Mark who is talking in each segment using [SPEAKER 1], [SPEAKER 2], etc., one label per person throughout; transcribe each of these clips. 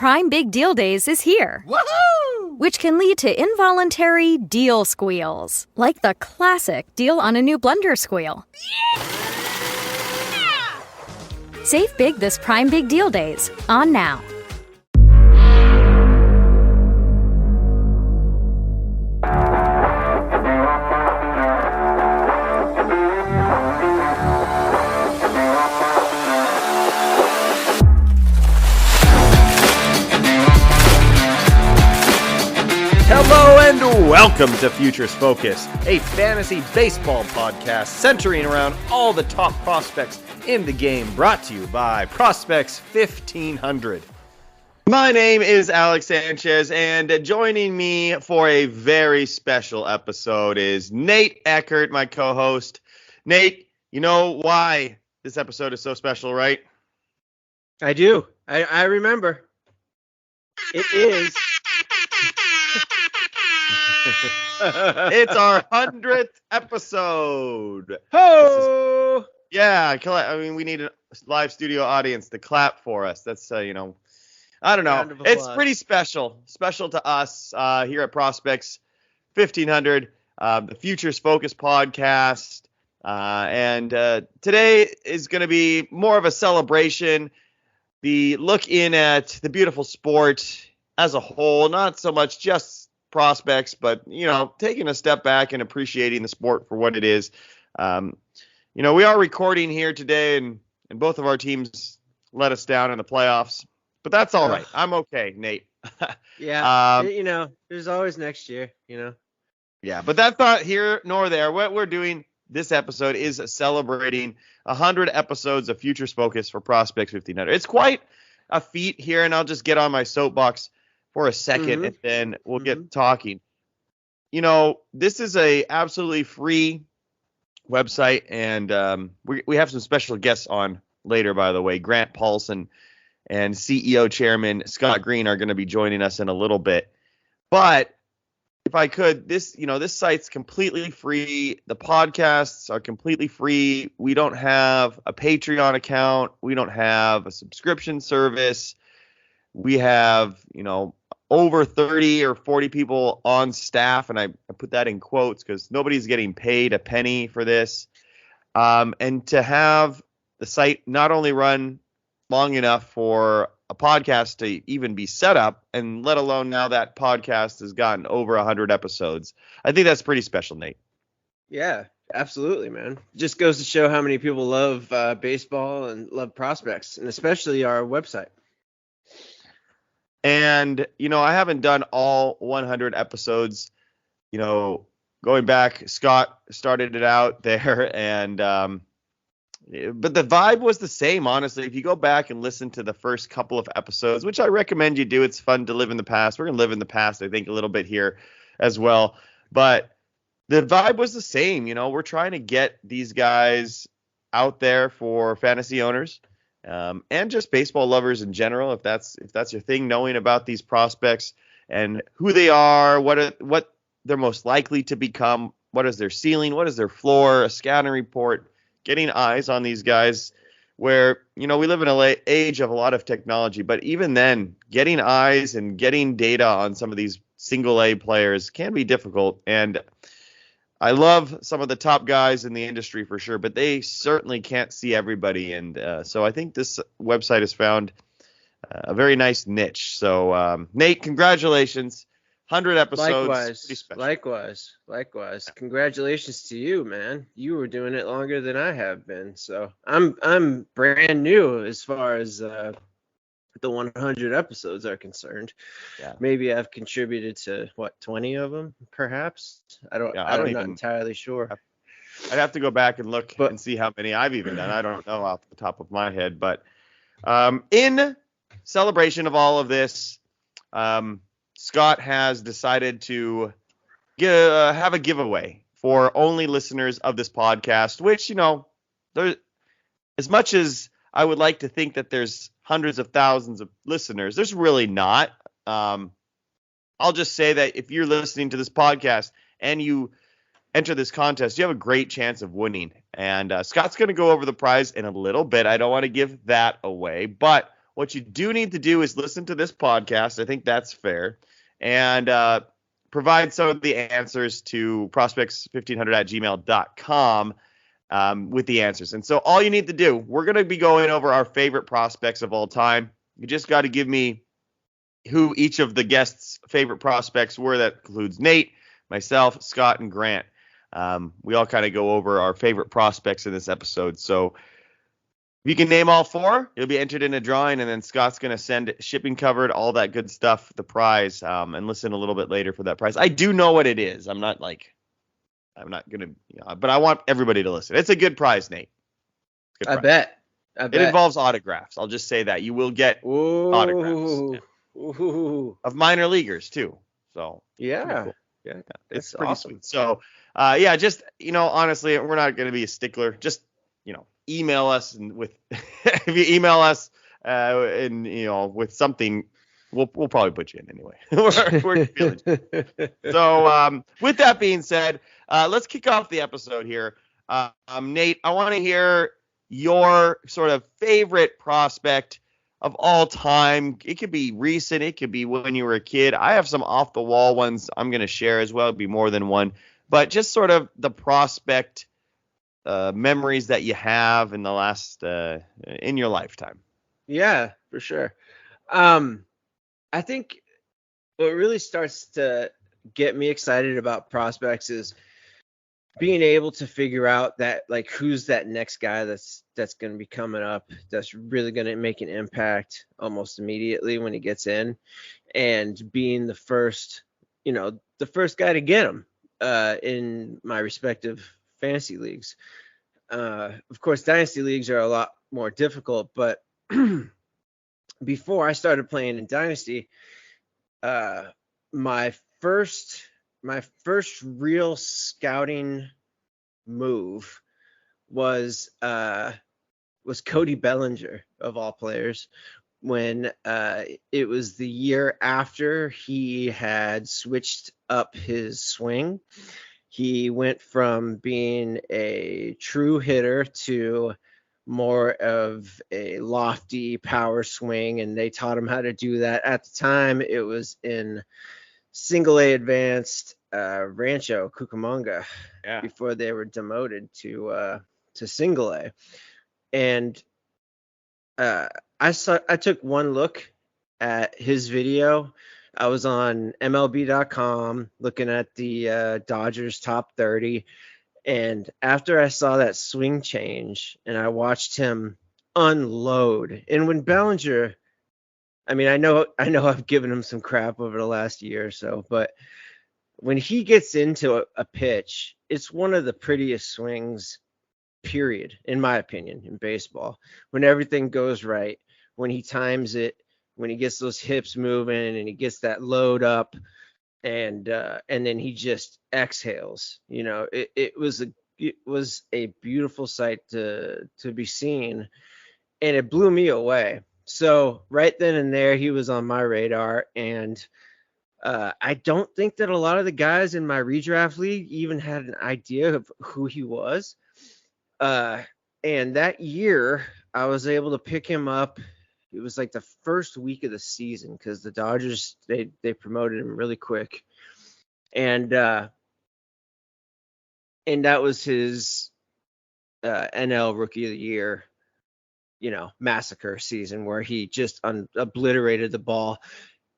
[SPEAKER 1] Prime Big Deal Days is here.
[SPEAKER 2] Woohoo!
[SPEAKER 1] Which can lead to involuntary deal squeals, like the classic deal on a new blender squeal.
[SPEAKER 2] Yeah!
[SPEAKER 1] Save big this Prime Big Deal Days. On now.
[SPEAKER 3] Hello and welcome to Futures Focus, a fantasy baseball podcast centering around all the top prospects in the game, brought to you by Prospects 1500. My name is Alex Sanchez, and joining me for a very special episode is Nate Eckert, my co-host. Nate, you know why this episode is so special, right?
[SPEAKER 4] I do. I remember. It is.
[SPEAKER 3] It's our 100th episode.
[SPEAKER 4] Ho!
[SPEAKER 3] Yeah, I mean, we need a live studio audience to clap for us. That's, I don't know. It's pretty special. Special to us here at Prospects 1500, the Futures Focus podcast. And today is going to be more of a celebration. The look in at the beautiful sport as a whole, not so much just prospects, but, taking a step back and appreciating the sport for what it is. We are recording here today, and both of our teams let us down in the playoffs, but that's all right. I'm okay, Nate.
[SPEAKER 4] Yeah. There's always next year,
[SPEAKER 3] Yeah, but that's not here nor there. What we're doing this episode is celebrating 100 episodes of Futures Focus for Prospects 1500. It's quite a feat here, and I'll just get on my soapbox for a second, and then we'll get talking. This is a absolutely free website, and we have some special guests on later, by the way. Grant Paulsen and CEO Chairman Scott Greene are going to be joining us in a little bit. But if I could, this site's completely free. The podcasts are completely free. We don't have a Patreon account. We don't have a subscription service. We have, over 30 or 40 people on staff, and I put that in quotes because nobody's getting paid a penny for this. And to have the site not only run long enough for a podcast to even be set up, and let alone now that podcast has gotten over 100 episodes, I think that's pretty special, Nate.
[SPEAKER 4] Yeah, absolutely, man. Just goes to show how many people love baseball and love prospects, and especially our website.
[SPEAKER 3] And, I haven't done all 100 episodes, going back. Scott started it out there, and but the vibe was the same, honestly. If you go back and listen to the first couple of episodes, which I recommend you do, it's fun to live in the past. We're going to live in the past, I think, a little bit here as well. But the vibe was the same. We're trying to get these guys out there for fantasy owners. And just baseball lovers in general, if that's your thing, knowing about these prospects and who they are, what they're most likely to become, what is their ceiling, what is their floor, a scouting report, getting eyes on these guys, where, we live in an age of a lot of technology, but even then, getting eyes and getting data on some of these single A players can be difficult. And I love some of the top guys in the industry for sure, but they certainly can't see everybody. And so I think this website has found a very nice niche. So, Nate, congratulations. 100 episodes.
[SPEAKER 4] Likewise. Congratulations to you, man. You were doing it longer than I have been. So I'm brand new as far as the 100 episodes are concerned.
[SPEAKER 3] Yeah.
[SPEAKER 4] Maybe I've contributed to 20 of them, perhaps. I'm not entirely sure.
[SPEAKER 3] I'd have to go back and look and see how many I've even done. I don't know off the top of my head, but in celebration of all of this, Scott has decided to have a giveaway for only listeners of this podcast, which, there, as much as I would like to think that there's hundreds of thousands of listeners, there's really not. I'll just say that if you're listening to this podcast and you enter this contest, you have a great chance of winning. And Scott's going to go over the prize in a little bit. I don't want to give that away, but What you do need to do is listen to this podcast. I think that's fair. And provide some of the answers to prospects1500@gmail.com with the answers. And so all you need to do, we're going to be going over our favorite prospects of all time. You just got to give me who each of the guests' favorite prospects were. That includes Nate, myself, Scott, and Grant. We all kind of go over our favorite prospects in this episode. So if you can name all four, you'll be entered in a drawing, and then Scott's going to send shipping covered, all that good stuff, the prize, and listen a little bit later for that prize. I do know what it is. I'm not going to, but I want everybody to listen. It's a good prize, Nate. Good
[SPEAKER 4] I
[SPEAKER 3] prize.
[SPEAKER 4] bet.
[SPEAKER 3] It involves autographs. I'll just say that. You will get autographs of minor leaguers, too. So,
[SPEAKER 4] yeah.
[SPEAKER 3] cool.
[SPEAKER 4] Yeah.
[SPEAKER 3] It's
[SPEAKER 4] That's
[SPEAKER 3] pretty
[SPEAKER 4] awesome.
[SPEAKER 3] sweet. So, just, honestly, we're not going to be a stickler. Just, email us, and if you email us with something, we'll probably put you in anyway. we're feeling it. So with that being said, let's kick off the episode here. Nate, I want to hear your sort of favorite prospect of all time. It could be recent, it could be when you were a kid. I have some off the wall ones I'm going to share as well. It'd be more than one, but just sort of the prospect memories that you have in the last in your lifetime.
[SPEAKER 4] Yeah, for sure. I think what really starts to get me excited about prospects is being able to figure out that, like, who's that next guy that's going to be coming up, that's really going to make an impact almost immediately when he gets in, and being the first guy to get him in my respective fantasy leagues. Of course, dynasty leagues are a lot more difficult, but before I started playing in dynasty, my first real scouting move was Cody Bellinger, of all players, when it was the year after he had switched up his swing. He went from being a true hitter to more of a lofty power swing, and they taught him how to do that. At the time, it was in Single A Advanced Rancho Cucamonga, before they were demoted to Single A. And I took one look at his video. I was on MLB.com looking at the Dodgers top 30. And after I saw that swing change and I watched him unload, and when Bellinger, I mean, I know I've given him some crap over the last year or so, but when he gets into a pitch, it's one of the prettiest swings, period, in my opinion, in baseball. When everything goes right, when he times it, when he gets those hips moving and he gets that load up, and then he just exhales. It was a beautiful sight to be seen, and it blew me away. So right then and there, he was on my radar, and I don't think that a lot of the guys in my redraft league even had an idea of who he was. And that year, I was able to pick him up. It was like the first week of the season, because the Dodgers, they promoted him really quick, and that was his NL Rookie of the Year, massacre season, where he just obliterated the ball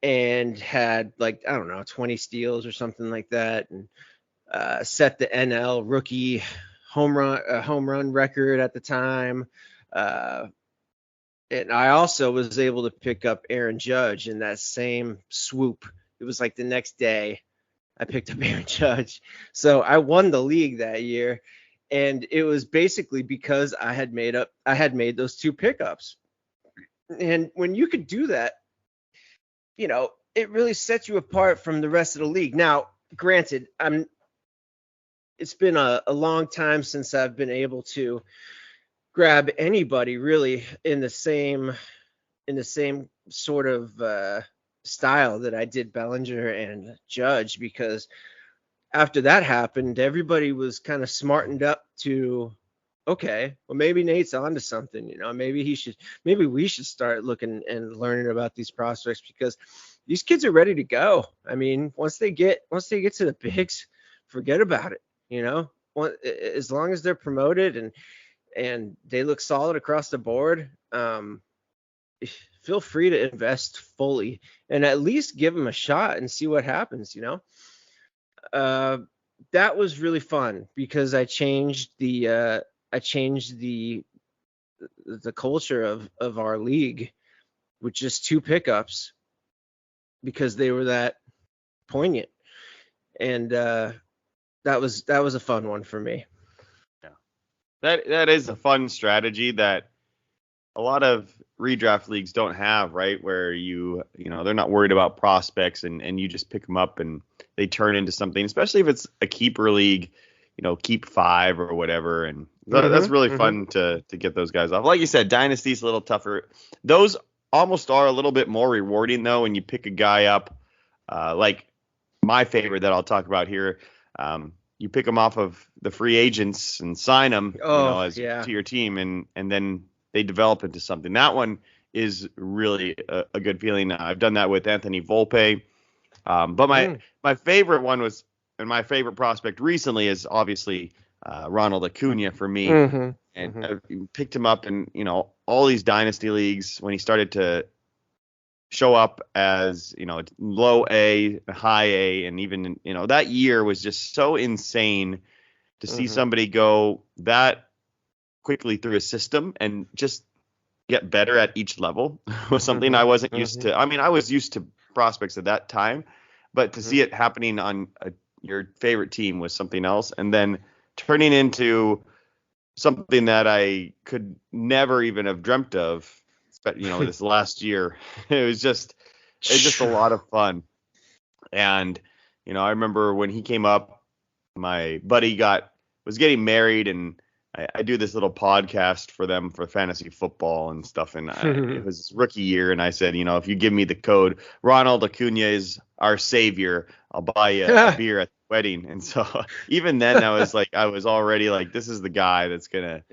[SPEAKER 4] and had, like, I don't know, 20 steals or something like that, and set the NL Rookie home run record at the time. And I also was able to pick up Aaron Judge in that same swoop. It was like the next day I picked up Aaron Judge. So I won the league that year. And it was basically because I had made those two pickups. And when you could do that, it really sets you apart from the rest of the league. Now, granted, it's been a long time since I've been able to grab anybody really in the same sort of style that I did Bellinger and Judge, because after that happened, everybody was kind of smartened up to okay, well maybe Nate's onto something, maybe we should start looking and learning about these prospects, because these kids are ready to go. I mean, once they get to the bigs, forget about it, as long as they're promoted and they look solid across the board, feel free to invest fully and at least give them a shot and see what happens, that was really fun because I changed the culture of our league with just 2 pickups because they were that poignant, and that was a fun one for me.
[SPEAKER 3] Yeah, that is a fun strategy that a lot of redraft leagues don't have, right? Where they're not worried about prospects and you just pick them up and they turn into something, especially if it's a keeper league, keep 5 or whatever. And that's really fun to get those guys off. Like you said, Dynasty's a little tougher. Those almost are a little bit more rewarding though, when you pick a guy up, like my favorite that I'll talk about here. You pick them off of the free agents and sign them, to your team, and then they develop into something. That one is really a good feeling. I've done that with Anthony Volpe. But my favorite one was, and my favorite prospect recently is obviously Ronald Acuna for me. And I picked him up in, all these dynasty leagues when he started to show up as, low A, high A, and even, that year was just so insane to see somebody go that quickly through a system and just get better at each level was something I wasn't used to. I mean, I was used to prospects at that time, but to see it happening on your favorite team was something else. And then turning into something that I could never even have dreamt of, this last year, it was just a lot of fun. And, I remember when he came up, my buddy was getting married, and I do this little podcast for them for fantasy football and stuff. And it was his rookie year. And I said, if you give me the code, Ronald Acuna is our savior, I'll buy you a beer at the wedding. And so even then I was already like, this is the guy that's going to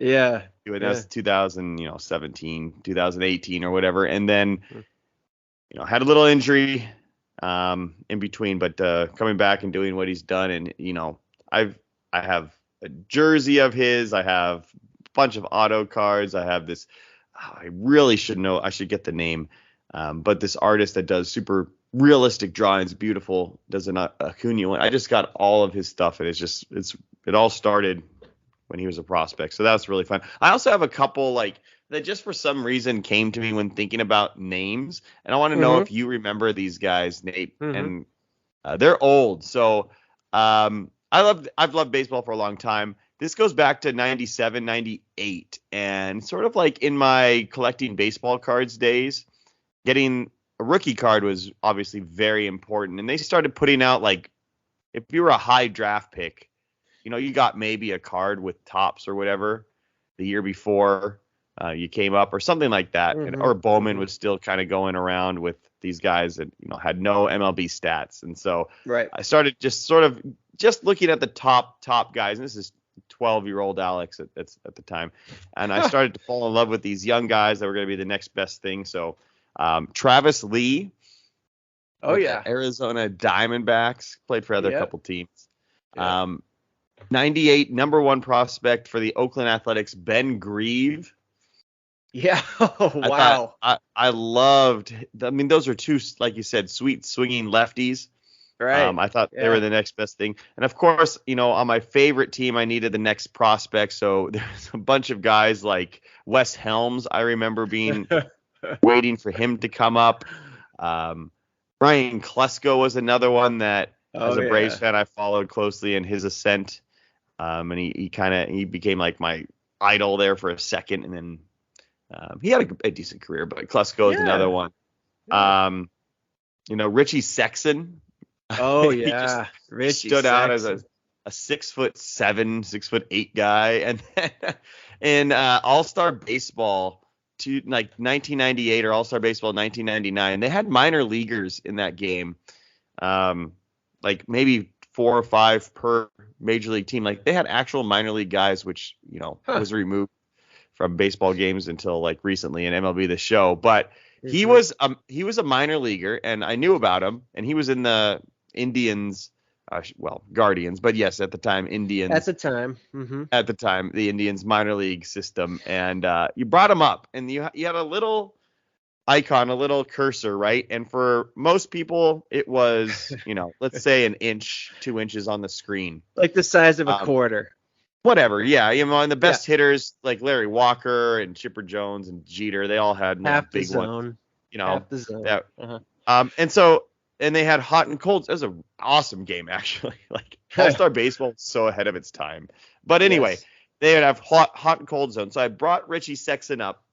[SPEAKER 3] do it. That's 2017, 2018 or whatever. And then, had a little injury in between, but coming back and doing what he's done. And, I have a jersey of his. I have a bunch of auto cards. I have this. I really should know. I should get the name. But this artist that does super realistic drawings, beautiful, does an Acuna one. I just got all of his stuff, and it all started when he was a prospect. So that's really fun. I also have a couple that just for some reason came to me when thinking about names, and I want to know if you remember these guys, Nate. And they're old, so I've loved baseball for a long time. This goes back to 97, 98. And sort of like in my collecting baseball cards days, getting a rookie card was obviously very important. And they started putting out, if you were a high draft pick, you got maybe a card with tops or whatever the year before you came up or something like that. Or Bowman was still kind of going around with these guys that, had no MLB stats. And so I started just looking at the top guys, and this is 12-year-old Alex at the time, and I started to fall in love with these young guys that were going to be the next best thing. So Travis Lee, the Arizona Diamondbacks, played for other couple teams. 98 number 1 prospect for the Oakland Athletics, Ben Grieve.
[SPEAKER 4] Yeah. Oh, wow.
[SPEAKER 3] I loved. I mean, those are 2, like you said, sweet swinging lefties.
[SPEAKER 4] Right.
[SPEAKER 3] I thought they were the next best thing. And of course, on my favorite team, I needed the next prospect. So there's a bunch of guys like Wes Helms. I remember being waiting for him to come up. Brian Klesko was another one that, as a Braves fan, I followed closely in his ascent. And he became like my idol there for a second. And then he had a decent career, but Klesko is another one. Richie Sexson.
[SPEAKER 4] Oh yeah,
[SPEAKER 3] Richie stood out as a 6'7", 6'8" guy, and then in All-Star Baseball, 1998 or All-Star Baseball 1999, they had minor leaguers in that game, maybe 4 or 5 per major league team. Like they had actual minor league guys, which, was removed from baseball games until like recently in MLB The Show. But he was a minor leaguer, and I knew about him, and he was in the Indians, Guardians, but yes, at the time, Indians.
[SPEAKER 4] At the time. Mm-hmm.
[SPEAKER 3] At the time, the Indians minor league system, and you brought him up, and you had a little icon, a little cursor, right? And for most people, it was, let's say an inch, 2 inches on the screen.
[SPEAKER 4] Like the size of a quarter.
[SPEAKER 3] Whatever, yeah. And the best hitters like Larry Walker and Chipper Jones and Jeter, they all had
[SPEAKER 4] half
[SPEAKER 3] big
[SPEAKER 4] the zone.
[SPEAKER 3] ones.
[SPEAKER 4] Half the zone.
[SPEAKER 3] That,
[SPEAKER 4] uh-huh.
[SPEAKER 3] And they had hot and cold. It was an awesome game, actually. Like All-Star Baseball was so ahead of its time. But anyway, they would have hot and cold zones. So I brought Richie Sexson up.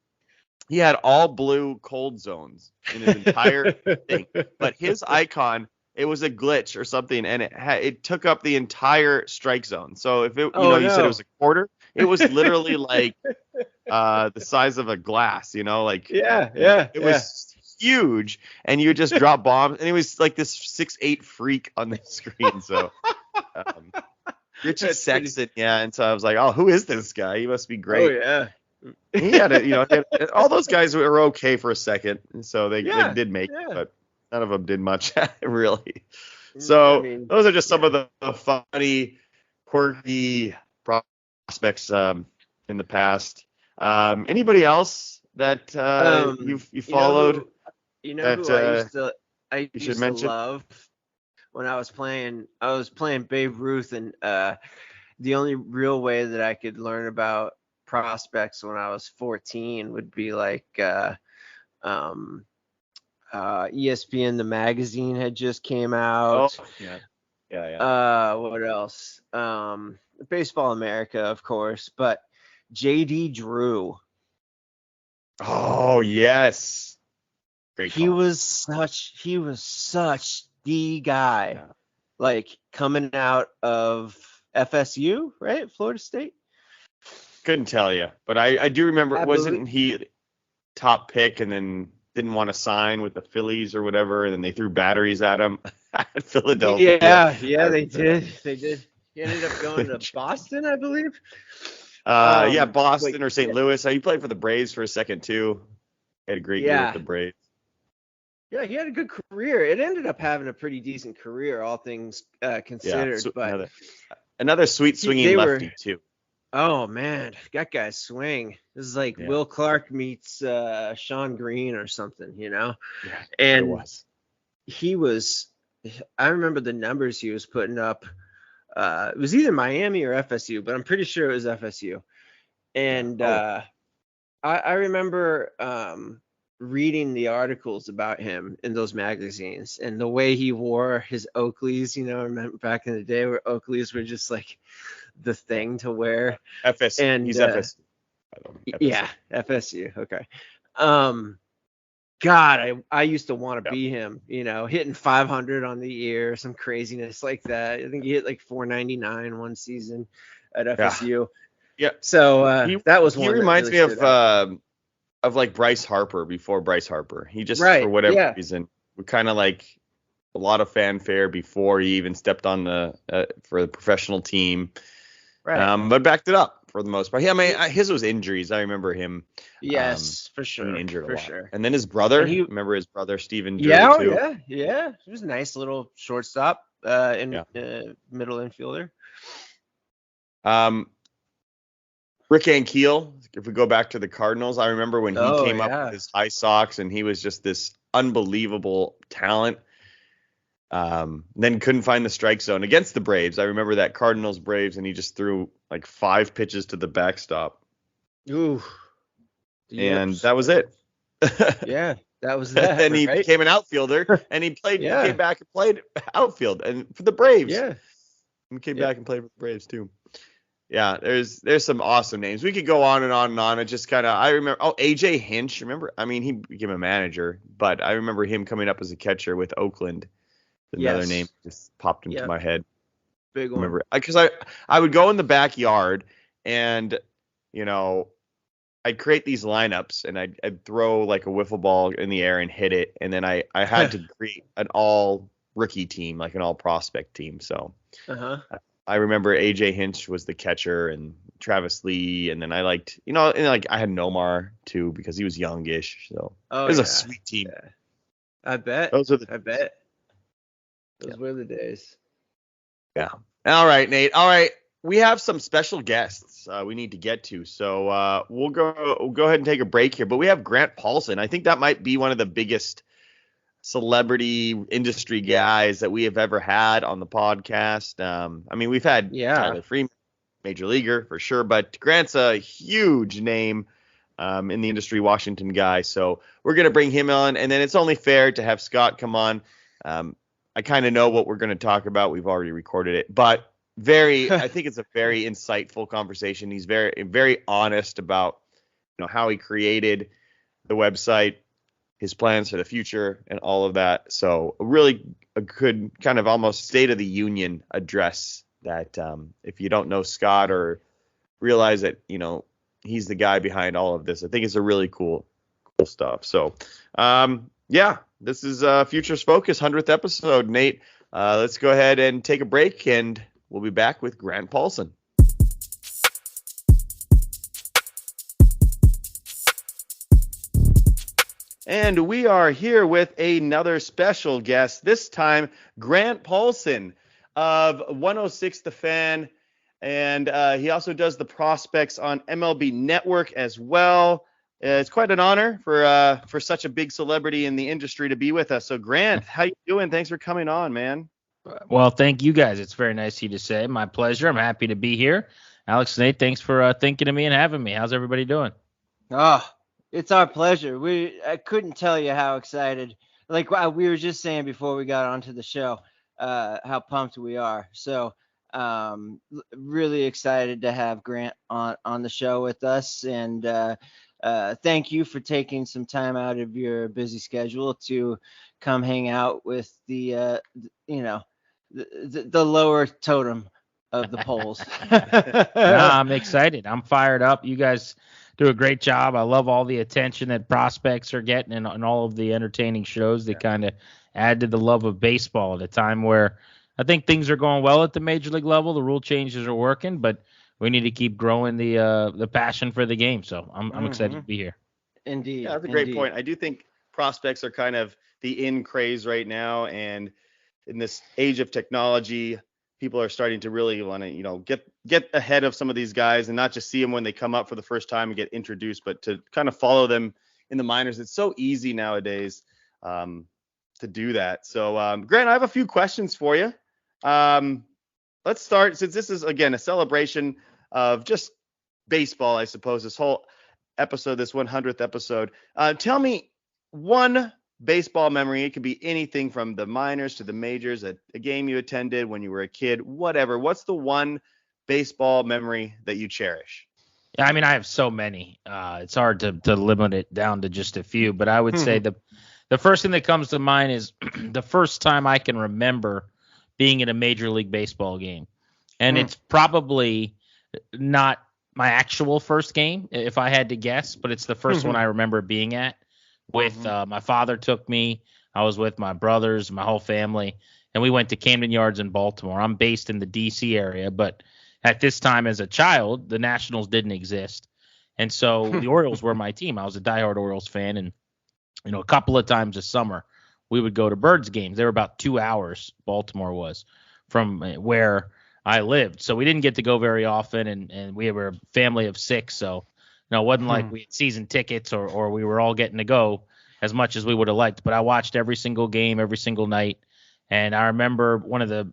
[SPEAKER 3] He had all blue cold zones in his entire thing. But his icon, it was a glitch or something, and it took up the entire strike zone. So if you said it was a quarter, it was literally like the size of a glass, It was huge, and you would just drop bombs, and it was like this 6'8" freak on the screen. So Richie Sexson, and so I was like, oh, who is this guy? He must be great.
[SPEAKER 4] Oh yeah.
[SPEAKER 3] He had it, all those guys were okay for a second, so they did make it, but none of them did much really. So those are just some of the funny, quirky prospects in the past. Anybody else that you followed?
[SPEAKER 4] Who I used to love when I was playing Babe Ruth, and the only real way that I could learn about prospects when I was 14 would be like ESPN the magazine had just came out. What else? Baseball America, of course, but JD Drew.
[SPEAKER 3] Oh yes. Great call.
[SPEAKER 4] He was such the guy. Like coming out of FSU, right? Florida State.
[SPEAKER 3] Couldn't tell you, but I do remember. Wasn't he top pick and then didn't want to sign with the Phillies or whatever, and then they threw batteries at him at Philadelphia?
[SPEAKER 4] Yeah, they did. He ended up going to Boston, I believe.
[SPEAKER 3] Boston or St. Louis. He played for the Braves for a second too. He had a great year with the Braves.
[SPEAKER 4] Yeah, he had a good career. It ended up having a pretty decent career, all things considered. But
[SPEAKER 3] another sweet swinging lefty too.
[SPEAKER 4] Oh man, that guy's swing. This is like Will Clark meets Sean Greene or something,
[SPEAKER 3] Yeah,
[SPEAKER 4] and
[SPEAKER 3] it was.
[SPEAKER 4] He was. I remember the numbers he was putting up. It was either Miami or FSU, but I'm pretty sure it was FSU. And I remember reading the articles about him in those magazines, and the way he wore his Oakleys. I remember back in the day where Oakleys were just like the thing to wear.
[SPEAKER 3] FSU. And he's FSU. FSU.
[SPEAKER 4] Yeah, FSU. Okay. God, I used to want to be him, hitting 500 on the year, some craziness like that. I think he hit like 499 one season at FSU.
[SPEAKER 3] Yeah.
[SPEAKER 4] So that was one.
[SPEAKER 3] He reminds me of like Bryce Harper before Bryce Harper. He just for whatever reason would kind of like a lot of fanfare before he even stepped on for the professional team. Right. But backed it up for the most part. Yeah, I mean, his was injuries. I remember him.
[SPEAKER 4] Yes, for sure.
[SPEAKER 3] Being injured a lot.
[SPEAKER 4] Sure.
[SPEAKER 3] And then his brother. Remember his brother Stephen Drew
[SPEAKER 4] too? Yeah. He was a nice little shortstop middle infielder.
[SPEAKER 3] Rick Ankiel. If we go back to the Cardinals, I remember when he came up with his high socks, and he was just this unbelievable talent. Then couldn't find the strike zone against the Braves. I remember that Cardinals Braves, and he just threw like 5 pitches to the backstop.
[SPEAKER 4] Ooh.
[SPEAKER 3] And that was it.
[SPEAKER 4] Yeah, that was that.
[SPEAKER 3] And he became an outfielder, and he came back and played outfield and for the Braves.
[SPEAKER 4] Yeah.
[SPEAKER 3] And came back and played for the Braves too. Yeah, there's some awesome names. We could go on and on and on. It just I remember AJ Hinch, remember? I mean, he became a manager, but I remember him coming up as a catcher with Oakland. Another name just popped into my head.
[SPEAKER 4] Big one.
[SPEAKER 3] Remember, because I would go in the backyard and I'd create these lineups, and I'd throw like a wiffle ball in the air and hit it, and then I had to create an all rookie team, like an all prospect team. So
[SPEAKER 4] Uh-huh.
[SPEAKER 3] I remember AJ Hinch was the catcher and Travis Lee, and then I liked, and like I had Nomar too because he was youngish. So
[SPEAKER 4] Oh
[SPEAKER 3] it was a
[SPEAKER 4] yeah.
[SPEAKER 3] sweet team.
[SPEAKER 4] Yeah. I bet.
[SPEAKER 3] Those are the
[SPEAKER 4] I bet. Those were the days.
[SPEAKER 3] Yeah. All right, Nate. All right. We have some special guests we need to get to. So we'll go ahead and take a break here. But we have Grant Paulsen. I think that might be one of the biggest celebrity industry guys that we have ever had on the podcast. I mean, we've had Tyler Freeman, major leaguer for sure, but Grant's a huge name in the industry, Washington guy. So we're going to bring him on, and then it's only fair to have Scott come on. I kind of know what we're going to talk about. We've already recorded it, but I think it's a very insightful conversation. He's very, very honest about, how he created the website, his plans for the future, and all of that. So really a good kind of almost State of the Union address that if you don't know Scott or realize that, he's the guy behind all of this, I think it's a really cool stuff. So, this is Futures Focus 100th episode. Nate, let's go ahead and take a break, and we'll be back with Grant Paulsen. And we are here with another special guest, this time Grant Paulsen of 106 The Fan. And he also does the prospects on MLB Network as well. It's quite an honor for such a big celebrity in the industry to be with us. So, Grant, how you doing? Thanks for coming on, man.
[SPEAKER 2] Well, thank you guys. It's very nice of you to say. My pleasure. I'm happy to be here. Alex, Nate, thanks for thinking of me and having me. How's everybody doing?
[SPEAKER 4] Oh, it's our pleasure. I couldn't tell you how excited. Like we were just saying before we got onto the show, how pumped we are. So, really excited to have Grant on the show with us, and thank you for taking some time out of your busy schedule to come hang out with the lower totem of the polls.
[SPEAKER 2] I'm excited. I'm fired up. You guys do a great job. I love all the attention that prospects are getting and all of the entertaining shows that kind of add to the love of baseball at a time where I think things are going well at the major league level. The rule changes are working, but we need to keep growing the passion for the game. So I'm excited to be here.
[SPEAKER 4] Indeed.
[SPEAKER 3] Yeah, that's a great point. I do think prospects are kind of the in craze right now, and in this age of technology, people are starting to really want to, get ahead of some of these guys and not just see them when they come up for the first time and get introduced, but to kind of follow them in the minors. It's so easy nowadays to do that. So, Grant, I have a few questions for you. Let's start, since this is, again, a celebration of just baseball, I suppose, this whole episode, this 100th episode. Tell me one baseball memory. It could be anything from the minors to the majors, a game you attended when you were a kid, whatever. What's the one baseball memory that you cherish?
[SPEAKER 2] Yeah, I mean, I have so many. It's hard to limit it down to just a few, but I would say the first thing that comes to mind is the first time I can remember being in a Major League Baseball game. And it's probably not my actual first game, if I had to guess, but it's the first one I remember being at. With my father took me. I was with my brothers, my whole family, and we went to Camden Yards in Baltimore. I'm based in the D.C. area, but at this time as a child, the Nationals didn't exist. And so the Orioles were my team. I was a diehard Orioles fan, and a couple of times a summer we would go to Birds games. They were about 2 hours, Baltimore was, from where I lived. So we didn't get to go very often, and we were a family of 6, so it wasn't like we had season tickets or we were all getting to go as much as we would have liked. But I watched every single game, every single night. And I remember one of the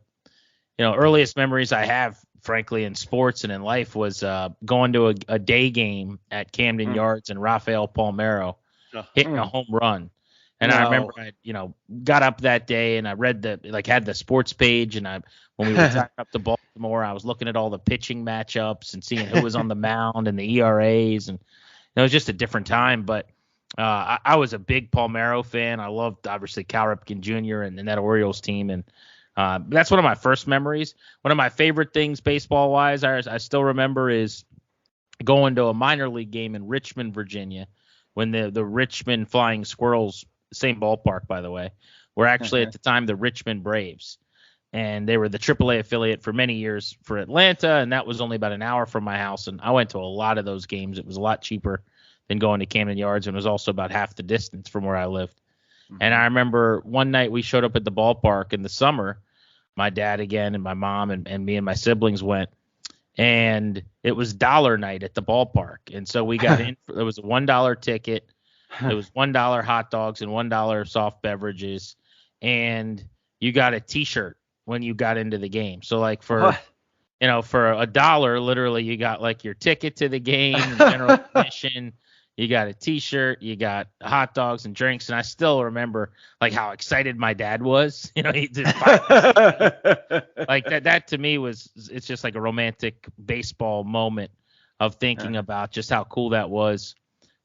[SPEAKER 2] earliest memories I have, frankly, in sports and in life was going to a day game at Camden Yards and Rafael Palmeiro hitting a home run. And I remember I got up that day and I read had the sports page, and when we were driving up to Baltimore, I was looking at all the pitching matchups and seeing who was on the mound and the ERAs, and it was just a different time. But I was a big Palmeiro fan. I loved, obviously, Cal Ripken Jr. and that Orioles team, and that's one of my first memories. One of my favorite things baseball-wise I still remember is going to a minor league game in Richmond, Virginia, when the Richmond Flying Squirrels, same ballpark, by the way, were actually at the time the Richmond Braves. And they were the AAA affiliate for many years for Atlanta, and that was only about an hour from my house. And I went to a lot of those games. It was a lot cheaper than going to Camden Yards, and it was also about half the distance from where I lived. And I remember one night we showed up at the ballpark in the summer. My dad again and my mom and me and my siblings went, and it was dollar night at the ballpark. And so we got in. There was a $1 ticket. It was $1 hot dogs and $1 soft beverages, and you got a T-shirt when you got into the game. So like for for $1, literally you got like your ticket to the game, general admission, you got a T-shirt, you got hot dogs and drinks. And I still remember like how excited my dad was. He just like that to me it's just like a romantic baseball moment of thinking about just how cool that was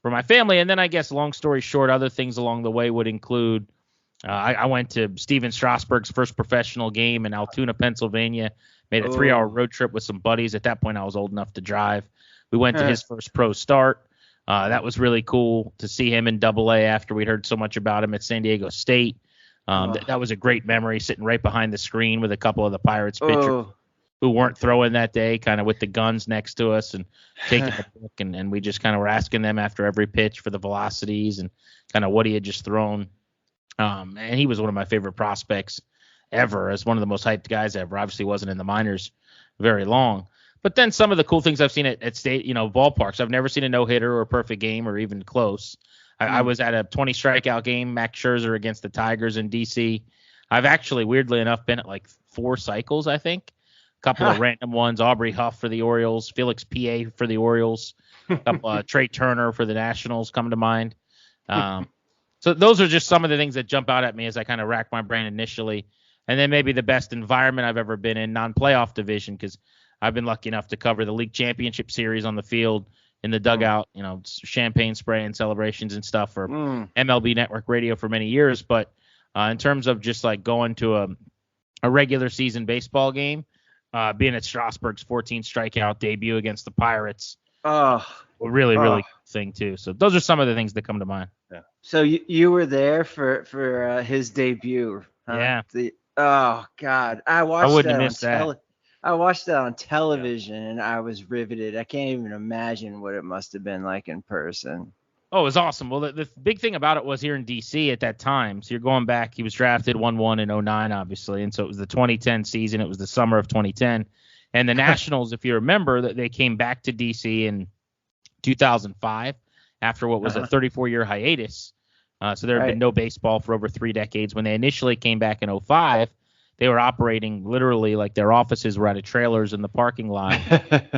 [SPEAKER 2] for my family. And then I guess long story short, other things along the way would include I went to Steven Strasburg's first professional game in Altoona, Pennsylvania, made a 3-hour road trip with some buddies. At that point, I was old enough to drive. We went to his first pro start. That was really cool to see him in Double-A after we'd heard so much about him at San Diego State. That was a great memory, sitting right behind the screen with a couple of the Pirates pitchers who weren't throwing that day, kind of with the guns next to us and taking the book. And we just kind of were asking them after every pitch for the velocities and kind of what he had just thrown. And he was one of my favorite prospects ever, as one of the most hyped guys ever. Obviously wasn't in the minors very long. But then some of the cool things I've seen at state, ballparks. I've never seen a no-hitter or a perfect game or even close. I was at a 20 strikeout game, Max Scherzer against the Tigers in D.C. I've actually, weirdly enough, been at like 4 cycles, I think. A couple of random ones, Aubrey Huff for the Orioles, Felix P.A. for the Orioles, a couple Trey Turner for the Nationals come to mind. So those are just some of the things that jump out at me as I kind of rack my brain initially. And then maybe the best environment I've ever been in, non-playoff division, because I've been lucky enough to cover the league championship series on the field, in the dugout, champagne spray and celebrations and stuff for MLB Network Radio for many years. But in terms of just like going to a regular season baseball game, being at Strasburg's 14 strikeout debut against the Pirates, really cool thing too. So those are some of the things that come to mind.
[SPEAKER 5] Yeah. So you were there for his debut. Huh?
[SPEAKER 2] Yeah.
[SPEAKER 5] Oh God, I watched
[SPEAKER 2] wouldn't
[SPEAKER 5] that
[SPEAKER 2] have missed that.
[SPEAKER 5] I watched that on television and I was riveted. I can't even imagine what it must have been like in person.
[SPEAKER 2] Oh, it was awesome. Well, the big thing about it was here in D.C. at that time. So you're going back. He was drafted 1-1 in 2009, obviously. And so it was the 2010 season. It was the summer of 2010. And the Nationals, if you remember, that they came back to D.C. in 2005 after what was a 34-year hiatus. So there had been no baseball for over 3 decades. When they initially came back in 2005, they were operating literally like their offices were out of trailers in the parking lot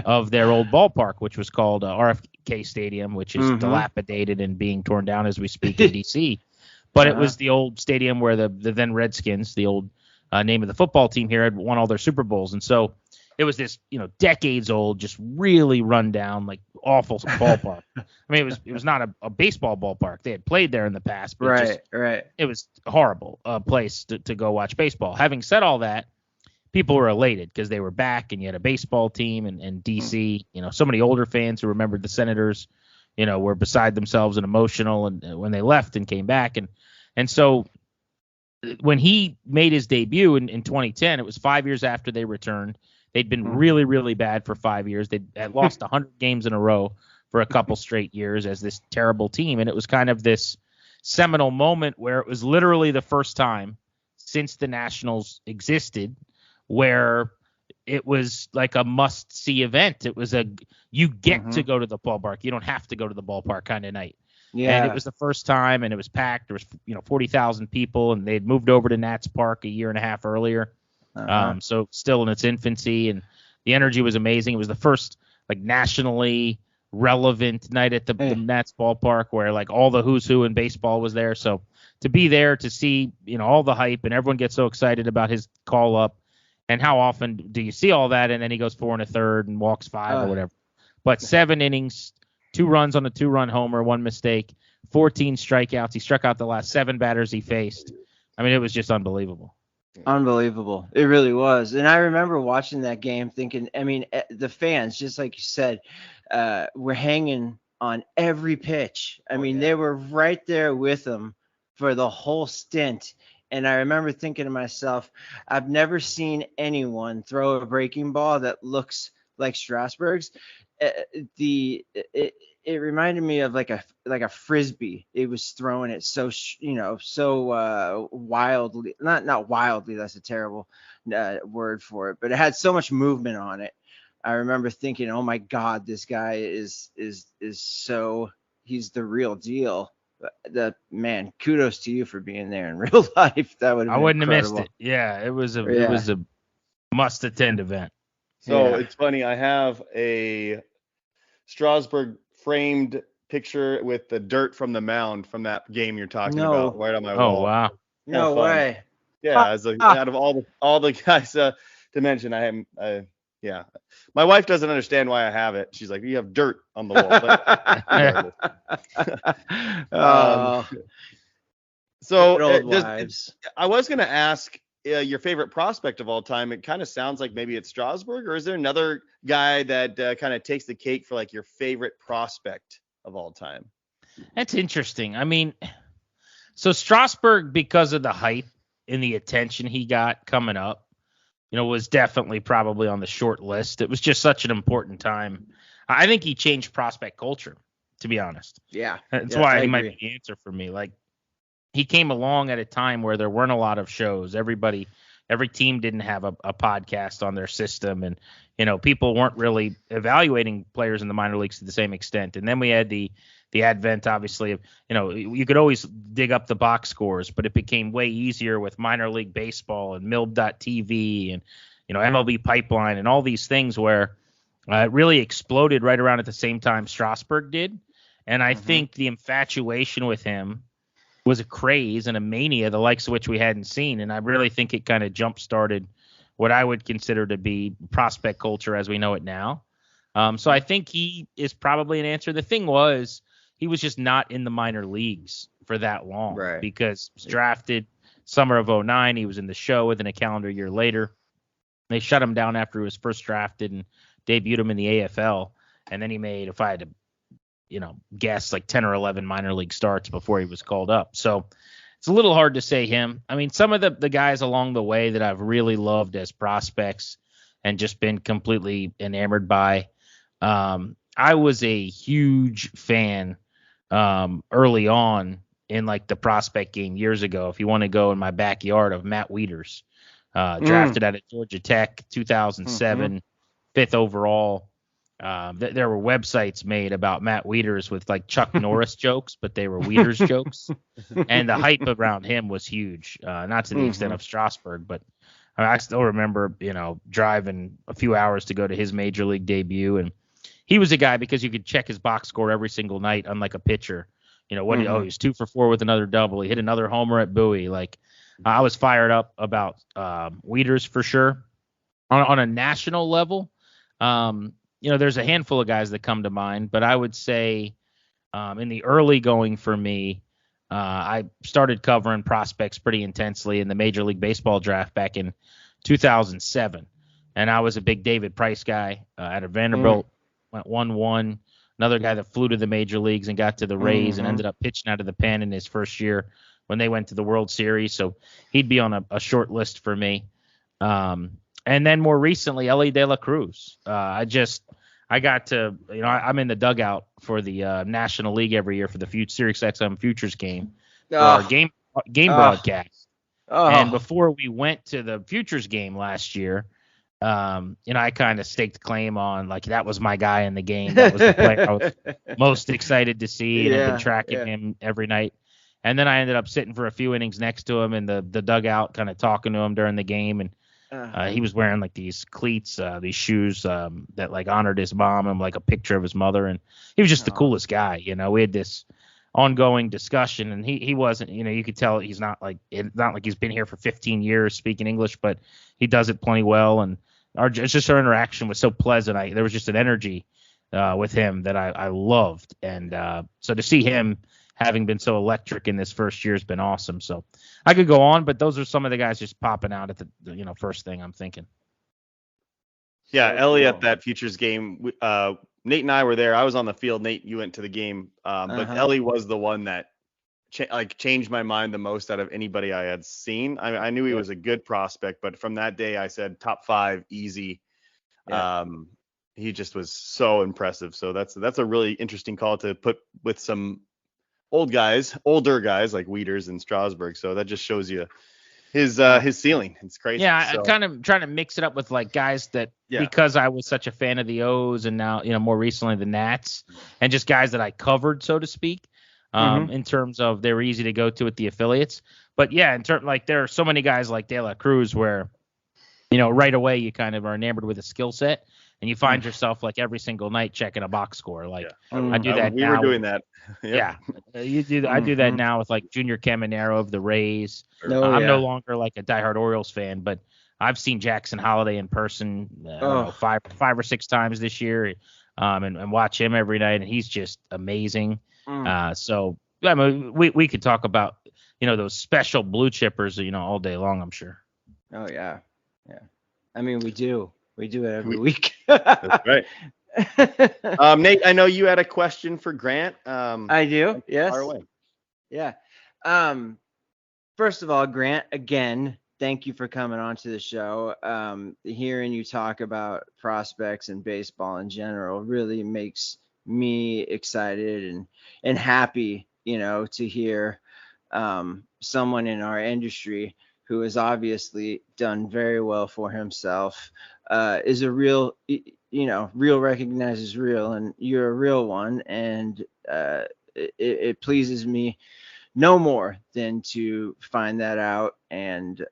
[SPEAKER 2] of their old ballpark, which was called RFK Stadium, which is dilapidated and being torn down as we speak in D.C. But it was the old stadium where the then Redskins, the old name of the football team here, had won all their Super Bowls. And so it was this, decades old, just really run down, like awful ballpark. I mean, it was not a baseball ballpark. They had played there in the past, but it was a horrible place to go watch baseball. Having said all that, people were elated because they were back and you had a baseball team and DC, so many older fans who remembered the Senators, were beside themselves and emotional and when they left and came back. And so when he made his debut in 2010, it was 5 years after they returned. They'd been really, really bad for 5 years. They had lost 100 games in a row for a couple straight years as this terrible team. And it was kind of this seminal moment where it was literally the first time since the Nationals existed where it was like a must-see event. It was you get to go to the ballpark. You don't have to go to the ballpark kind of night. Yeah. And it was the first time, and it was packed. There was 40,000 people, and they had moved over to Nats Park a year and a half earlier. So still in its infancy, and the energy was amazing. It was the first like nationally relevant night at the Nats ballpark where like all the who's who in baseball was there. So to be there to see, all the hype and everyone gets so excited about his call up, and how often do you see all that? And then he goes 4 1/3 and walks 5 or whatever. But 7 innings, 2 runs on a 2-run homer, 1 mistake, 14 strikeouts. He struck out the last 7 batters he faced. I mean, it was just unbelievable.
[SPEAKER 5] Unbelievable. It really was. And I remember watching that game thinking, the fans, just like you said, were hanging on every pitch. They were right there with him for the whole stint. And I remember thinking to myself, I've never seen anyone throw a breaking ball that looks like Strasburg's. Uh, it reminded me of like a frisbee. It was throwing it so wildly, not wildly. That's a terrible word for it, but it had so much movement on it. I remember thinking, oh my God, this guy is so, he's the real deal. The man, kudos to you for being there in real life. That would have
[SPEAKER 2] I
[SPEAKER 5] been
[SPEAKER 2] wouldn't
[SPEAKER 5] incredible.
[SPEAKER 2] have missed it. Yeah, it was
[SPEAKER 5] Yeah.
[SPEAKER 2] a must attend event.
[SPEAKER 3] So
[SPEAKER 5] Yeah.
[SPEAKER 3] it's funny. I have a Strasburg framed picture with the dirt from the mound from that game you're talking
[SPEAKER 5] No.
[SPEAKER 3] about right on my
[SPEAKER 2] Oh
[SPEAKER 3] wall.
[SPEAKER 2] wow.
[SPEAKER 5] No
[SPEAKER 3] fun.
[SPEAKER 5] way.
[SPEAKER 3] Yeah, as out of all the guys to mention, I am. Yeah, my wife doesn't understand why I have it. She's like, you have dirt on the wall. But
[SPEAKER 5] Oh,
[SPEAKER 3] so
[SPEAKER 5] good old wives.
[SPEAKER 3] I was going to ask your favorite prospect of all time. It kind of sounds like maybe it's Strasburg, or is there another guy that kind of takes the cake for like your favorite prospect of all time?
[SPEAKER 2] That's interesting. I mean, so Strasburg, because of the hype and the attention he got coming up, was definitely probably on the short list. It was just such an important time. I think he changed prospect culture, to be honest.
[SPEAKER 5] Yeah.
[SPEAKER 2] That's
[SPEAKER 5] Yeah,
[SPEAKER 2] why
[SPEAKER 5] I
[SPEAKER 2] he might
[SPEAKER 5] agree.
[SPEAKER 2] be the answer for me. Like, he came along at a time where there weren't a lot of shows. Every team didn't have a podcast on their system, and people weren't really evaluating players in the minor leagues to the same extent. And then we had the advent, obviously, of you could always dig up the box scores, but it became way easier with minor league baseball and MILB.TV and MLB Pipeline and all these things where it really exploded right around at the same time Strasburg did. And I think the infatuation with him was a craze and a mania, the likes of which we hadn't seen. And I really think it kind of jump-started what I would consider to be prospect culture as we know it now. So I think he is probably an answer. The thing was, he was just not in the minor leagues for that long,
[SPEAKER 5] Right.
[SPEAKER 2] because he was drafted summer of 2009. He was in the show within a calendar year later. They shut him down after he was first drafted and debuted him in the AFL. And then he made, if I had to guess, like 10 or 11 minor league starts before he was called up. So it's a little hard to say him. I mean, some of the guys along the way that I've really loved as prospects and just been completely enamored by. I was a huge fan early on in like the prospect game years ago. If you want to go in my backyard, of Matt Wieters, drafted out of Georgia Tech, 2007, fifth overall. There were websites made about Matt Wieters with like Chuck Norris jokes, but they were Wieters jokes. And the hype around him was huge, not to the extent of Strasburg, but I still remember, driving a few hours to go to his major league debut. And he was a guy because you could check his box score every single night, unlike a pitcher. He was 2 for 4 with another double. He hit another homer at Bowie. Like, I was fired up about Wieters for sure. On a national level, there's a handful of guys that come to mind, but I would say in the early going for me, I started covering prospects pretty intensely in the Major League Baseball draft back in 2007. And I was a big David Price guy out of Vanderbilt, went 1-1. Another guy that flew to the major leagues and got to the Rays and ended up pitching out of the pen in his first year when they went to the World Series. So he'd be on a short list for me. And then more recently, Ellie De La Cruz. I got to, I'm in the dugout for the National League every year for the Sirius XM Futures game, for our game broadcast. And before we went to the Futures game last year, I kind of staked claim on, like, that was my guy in the game. That was the player I was most excited to see, and I've been tracking him every night. And then I ended up sitting for a few innings next to him in the dugout, kind of talking to him during the game. And he was wearing like these cleats, these shoes that like honored his mom, and like a picture of his mother. And he was just the coolest guy. We had this ongoing discussion, and he wasn't, you could tell he's not like he's been here for 15 years speaking English, but he does it plenty well. And our interaction was so pleasant. There was just an energy with him that I loved. And so to see him having been so electric in this first year has been awesome. So I could go on, but those are some of the guys just popping out at the first thing I'm thinking.
[SPEAKER 3] Yeah, Ellie at that Futures game. Nate and I were there. I was on the field. Nate, you went to the game. But Ellie was the one that changed my mind the most out of anybody I had seen. I knew he was a good prospect, but from that day I said top 5 easy.
[SPEAKER 5] Yeah.
[SPEAKER 3] He just was so impressive. So that's a really interesting call to put with some older guys like Wieters and Strasburg. So that just shows you his ceiling. It's crazy.
[SPEAKER 2] Yeah,
[SPEAKER 3] So,
[SPEAKER 2] I'm kind of trying to mix it up with like guys that because I was such a fan of the O's and now, more recently the Nats and just guys that I covered, so to speak, in terms of they were easy to go to at the affiliates. But yeah, in terms like there are so many guys like De La Cruz where, right away you kind of are enamored with a skill set and you find yourself like every single night checking a box score. Like I do that
[SPEAKER 3] we
[SPEAKER 2] now.
[SPEAKER 3] were doing that.
[SPEAKER 2] Yeah, I do that now with like Junior Caminero of the Rays. I'm no longer like a diehard Orioles fan, but I've seen Jackson Holliday in person I don't know, five or six times this year, and watch him every night, and he's just amazing. So I mean, we could talk about those special blue chippers all day long, I'm sure.
[SPEAKER 5] Oh yeah. I mean, we do it every week.
[SPEAKER 3] That's right. Nate, I know you had a question for Grant.
[SPEAKER 5] I do. Yes.
[SPEAKER 3] Far away.
[SPEAKER 5] Yeah. First of all, Grant, again, thank you for coming on to the show. Hearing you talk about prospects and baseball in general really makes me excited and happy, to hear someone in our industry who has obviously done very well for himself, is a real, real recognizes real, and you're a real one. And it pleases me no more than to find that out. And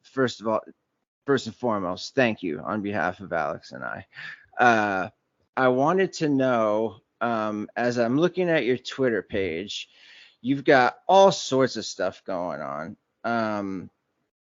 [SPEAKER 5] first and foremost, thank you on behalf of Alex and I. I wanted to know, as I'm looking at your Twitter page, you've got all sorts of stuff going on.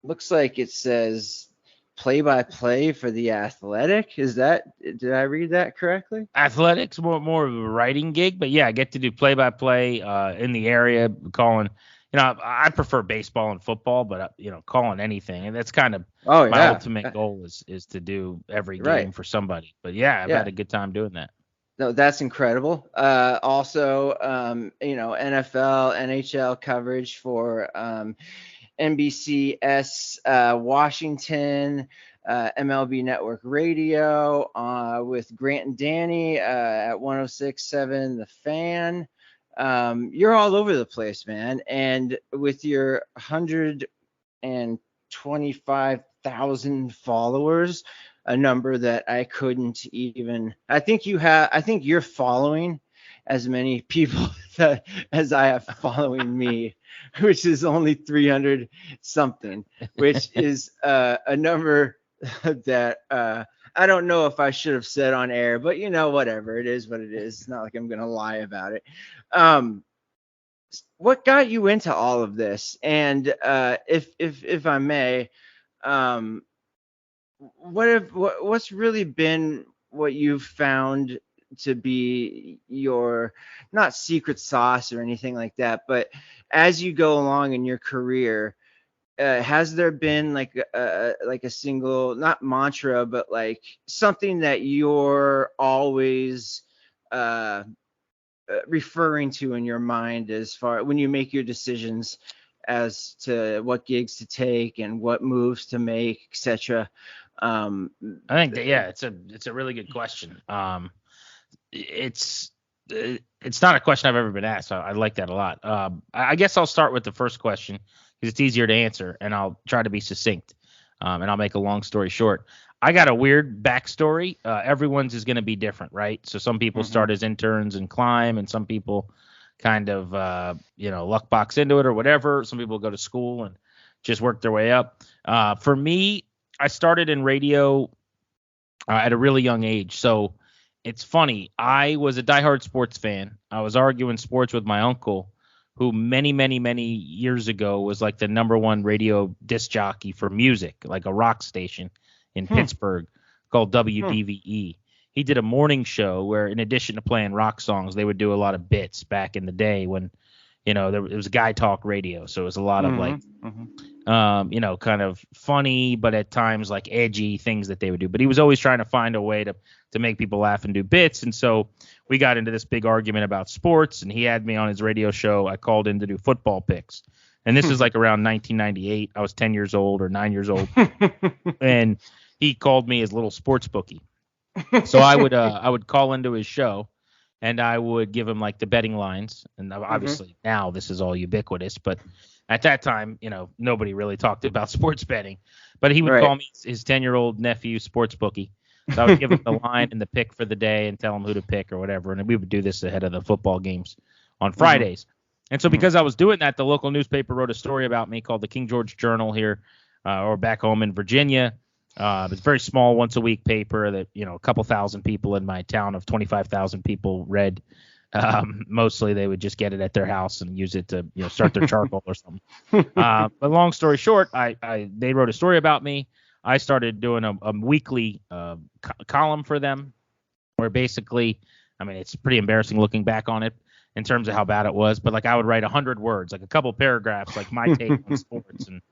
[SPEAKER 5] Looks like it says play-by-play for The Athletic. Did I read that correctly?
[SPEAKER 2] Athletics more of a writing gig, but yeah, I get to do play-by-play in the area, calling. I prefer baseball and football, but calling anything, and that's kind of my ultimate goal is to do every game for somebody. But yeah, I've had a good time doing that.
[SPEAKER 5] No, that's incredible. Also, NFL, NHL coverage for NBCS Washington, MLB Network Radio with Grant and Danny at 106.7 The Fan. You're all over the place, man. And with your 125,000 followers, a number that I couldn't even. I think you're following as many people as I have following me, which is only 300 something, which is a number that I don't know if I should have said on air, but whatever, it is what it is. It's not like I'm gonna lie about it. What got you into all of this? And if I may, what's really been what you've found to be your, not secret sauce or anything like that, but as you go along in your career, has there been like a single, not mantra, but like something that you're always referring to in your mind as far when you make your decisions as to what gigs to take and what moves to make, etc.?
[SPEAKER 2] I think that, it's a really good question. It's not a question I've ever been asked. So I like that a lot. I guess I'll start with the first question because it's easier to answer, and I'll try to be succinct. And I'll make a long story short. I got a weird backstory. Everyone's is going to be different, right? So some people start as interns and climb, and some people kind of luck box into it or whatever. Some people go to school and just work their way up. For me, I started in radio at a really young age. So it's funny. I was a diehard sports fan. I was arguing sports with my uncle, who many, many, many years ago was like the number one radio disc jockey for music, like a rock station in Pittsburgh called WDVE. He did a morning show where, in addition to playing rock songs, they would do a lot of bits back in the day when, it was guy talk radio. So it was a lot of like kind of funny, but at times like edgy things that they would do. But he was always trying to find a way to make people laugh and do bits. And so we got into this big argument about sports, and he had me on his radio show. I called in to do football picks. And this is like around 1998. I was 10 years old or 9 years old. And he called me his little sports bookie. So I would call into his show, and I would give him like the betting lines. And obviously now this is all ubiquitous, but at that time, nobody really talked about sports betting. But he would call me his 10-year-old nephew sports bookie. So I would give him the line and the pick for the day and tell him who to pick or whatever. And we would do this ahead of the football games on Fridays. And so because I was doing that, the local newspaper wrote a story about me called the King George Journal here, or back home in Virginia. It's a very small once-a-week paper that, a couple thousand people in my town of 25,000 people read. Mostly they would just get it at their house and use it to, start their charcoal or something. But long story short, they wrote a story about me. I started doing a weekly column for them where basically, it's pretty embarrassing looking back on it in terms of how bad it was. But like I would write 100 words, like a couple paragraphs, like my take on sports, and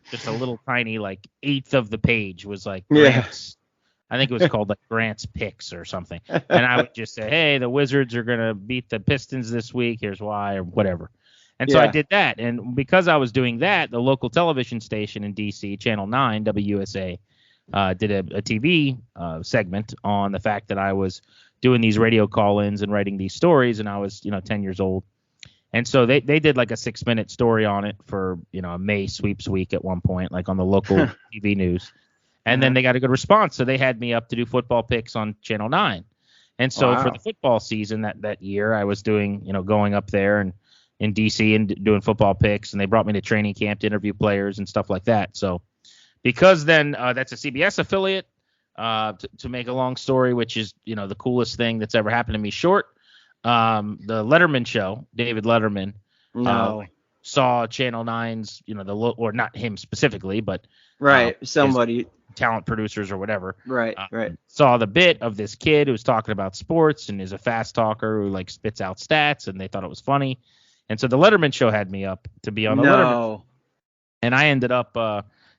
[SPEAKER 2] just a little tiny like eighth of the page was like Grant's. I think it was called like Grant's Picks or something. And I would just say, hey, the Wizards are going to beat the Pistons this week. Here's why, or whatever. And so I did that. And because I was doing that, the local television station in D.C., Channel 9, WUSA, did a TV segment on the fact that I was doing these radio call-ins and writing these stories, and I was, 10 years old. And so they did like a 6-minute story on it for, a May sweeps week at one point, like on the local TV news. And then they got a good response. So they had me up to do football picks on Channel 9. And so for the football season that year, I was doing, going up there and in D.C. and doing football picks, and they brought me to training camp to interview players and stuff like that. So because then that's a CBS affiliate, to make a long story, which is, the coolest thing that's ever happened to me short, the Letterman show, David Letterman, saw Channel 9's, or not him specifically, but
[SPEAKER 5] somebody,
[SPEAKER 2] talent producers or whatever,
[SPEAKER 5] saw
[SPEAKER 2] the bit of this kid who's talking about sports and is a fast talker who like spits out stats, and they thought it was funny. And so the Letterman show had me up to be on the Letterman show. And I ended up,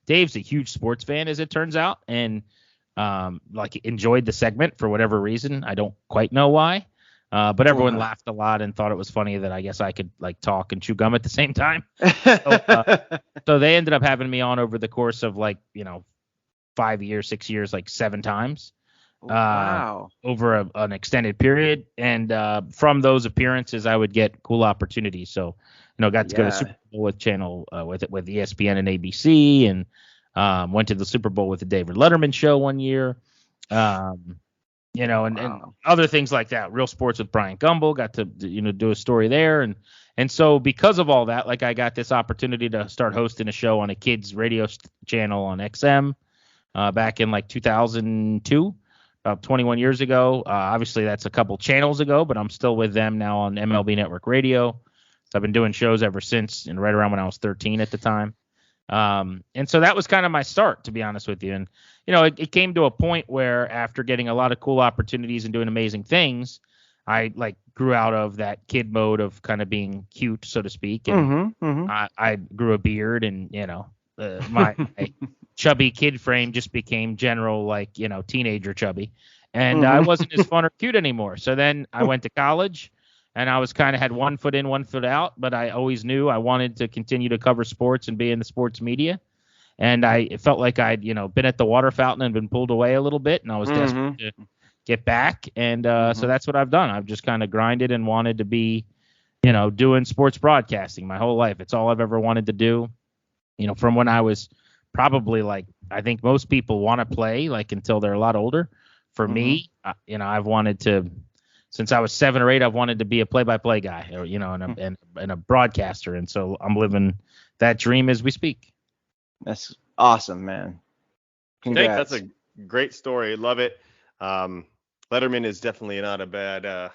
[SPEAKER 2] Dave's a huge sports fan, as it turns out, and enjoyed the segment for whatever reason. I don't quite know why, but everyone laughed a lot and thought it was funny that I guess I could like talk and chew gum at the same time. So they ended up having me on over the course of 5 years, 6 years, like 7 times. Over an extended period, and from those appearances I would get cool opportunities. So got to go to Super Bowl with channel with ESPN and ABC, and went to the Super Bowl with the David Letterman show one year, and other things like that. Real Sports with Brian Gumbel, got to do a story there, and so because of all that, like I got this opportunity to start hosting a show on a kids radio channel on XM back in like 2002. About 21 years ago. Obviously, that's a couple channels ago, but I'm still with them now on MLB Network Radio. So I've been doing shows ever since, and right around when I was 13 at the time. And so that was kind of my start, to be honest with you. And, it came to a point where after getting a lot of cool opportunities and doing amazing things, I grew out of that kid mode of kind of being cute, so to speak. And I grew a beard, and, my chubby kid frame just became general, teenager chubby. And I wasn't as fun or cute anymore. So then I went to college, and I was kind of had one foot in, one foot out, but I always knew I wanted to continue to cover sports and be in the sports media. And I felt like I'd, been at the water fountain and been pulled away a little bit, and I was desperate to get back. And so that's what I've done. I've just kind of grinded and wanted to be, doing sports broadcasting my whole life. It's all I've ever wanted to do. From when I was probably I think most people want to play until they're a lot older. For me, I've wanted to, since I was 7 or 8, I've wanted to be a play-by-play guy, or and a broadcaster, and so I'm living that dream as we speak.
[SPEAKER 5] That's awesome, man. Congrats.
[SPEAKER 3] That's a great story. Love it. Letterman is definitely not a bad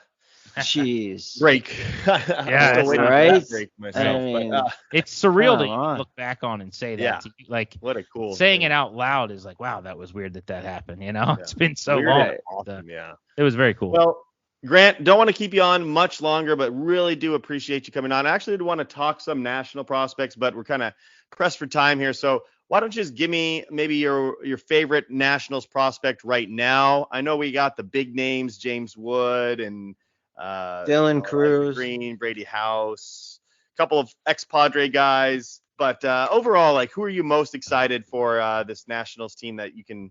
[SPEAKER 5] Jeez.
[SPEAKER 3] break.
[SPEAKER 2] Yeah,
[SPEAKER 5] right.
[SPEAKER 3] Break myself, but,
[SPEAKER 2] it's surreal to look back on and say that.
[SPEAKER 3] Yeah. What a cool
[SPEAKER 2] saying
[SPEAKER 3] thing.
[SPEAKER 2] It out loud is wow, that was weird that happened. It's been so
[SPEAKER 3] Weird,
[SPEAKER 2] long.
[SPEAKER 3] awesome, yeah.
[SPEAKER 2] It was very cool.
[SPEAKER 3] Well, Grant, don't want to keep you on much longer, but really do appreciate you coming on. I actually do want to talk some national prospects, but we're kind of pressed for time here. So why don't you just give me maybe your favorite Nationals prospect right now? I know we got the big names, James Wood and
[SPEAKER 5] Dylan Cruz,
[SPEAKER 3] Greene, Brady House, a couple of ex-Padre guys. But overall, like, who are you most excited for this Nationals team that you can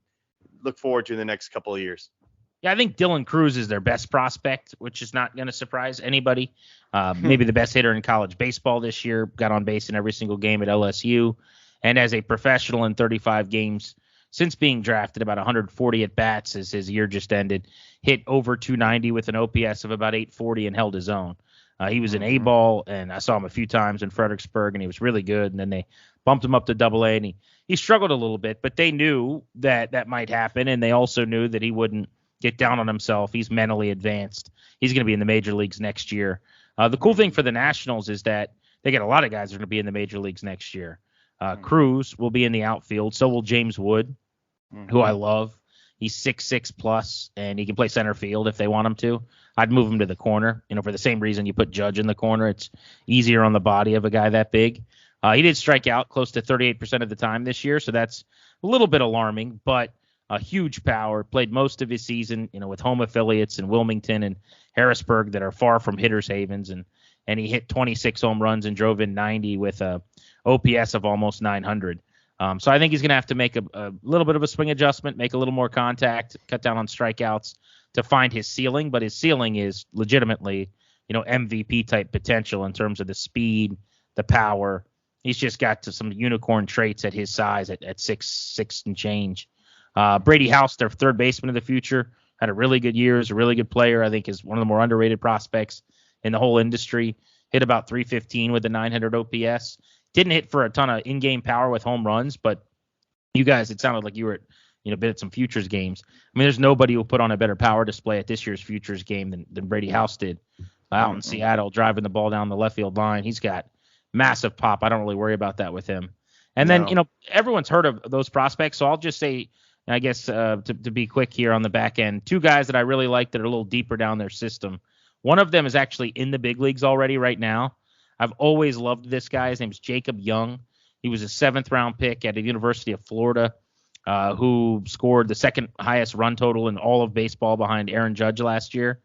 [SPEAKER 3] look forward to in the next couple of years?
[SPEAKER 2] Yeah, I think Dylan Cruz is their best prospect, which is not going to surprise anybody. Maybe the best hitter in college baseball this year, got on base in every single game at LSU. And as a professional in 35 games since being drafted, about 140 at-bats as his year just ended, hit over 290 with an OPS of about 840 and held his own. He was an A-ball, and I saw him a few times in Fredericksburg, and he was really good. And then they bumped him up to Double-A, and he struggled a little bit, but they knew that might happen, and they also knew that he wouldn't get down on himself. He's mentally advanced. He's going to be in the major leagues next year. The cool thing for the Nationals is that they get a lot of guys that are going to be in the major leagues next year. Cruz will be in the outfield. So will James Wood, who I love. He's 6'6 plus, and he can play center field if they want him to. I'd move him to the corner, for the same reason you put Judge in the corner. It's easier on the body of a guy that big. He did strike out close to 38% of the time this year, so that's a little bit alarming, but a huge power. Played most of his season, with home affiliates in Wilmington and Harrisburg that are far from hitters' havens, and he hit 26 home runs and drove in 90 with a OPS of almost 900. So I think he's going to have to make a little bit of a swing adjustment, make a little more contact, cut down on strikeouts to find his ceiling. But his ceiling is legitimately, MVP type potential in terms of the speed, the power. He's just got some unicorn traits at his size at 6'6" and change. Brady House, their third baseman of the future, had a really good year. Is a really good player. I think is one of the more underrated prospects in the whole industry. Hit about 315 with a 900 OPS. Didn't hit for a ton of in-game power with home runs, but you guys, it sounded like you were at, been at some futures games. I mean, there's nobody who put on a better power display at this year's futures game than Brady House did out in Seattle, driving the ball down the left field line. He's got massive pop. I don't really worry about that with him. And then, everyone's heard of those prospects, so I'll just say, I guess, to be quick here on the back end, two guys that I really like that are a little deeper down their system. One of them is actually in the big leagues already right now. I've always loved this guy. His name's Jacob Young. He was a 7th-round pick at the University of Florida, who scored the second highest run total in all of baseball behind Aaron Judge last year.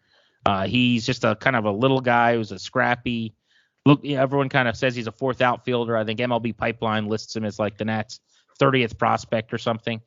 [SPEAKER 2] He's just a kind of a little guy who's a scrappy. Look, everyone kind of says he's a 4th outfielder. I think MLB Pipeline lists him as like the Nats' 30th prospect or something.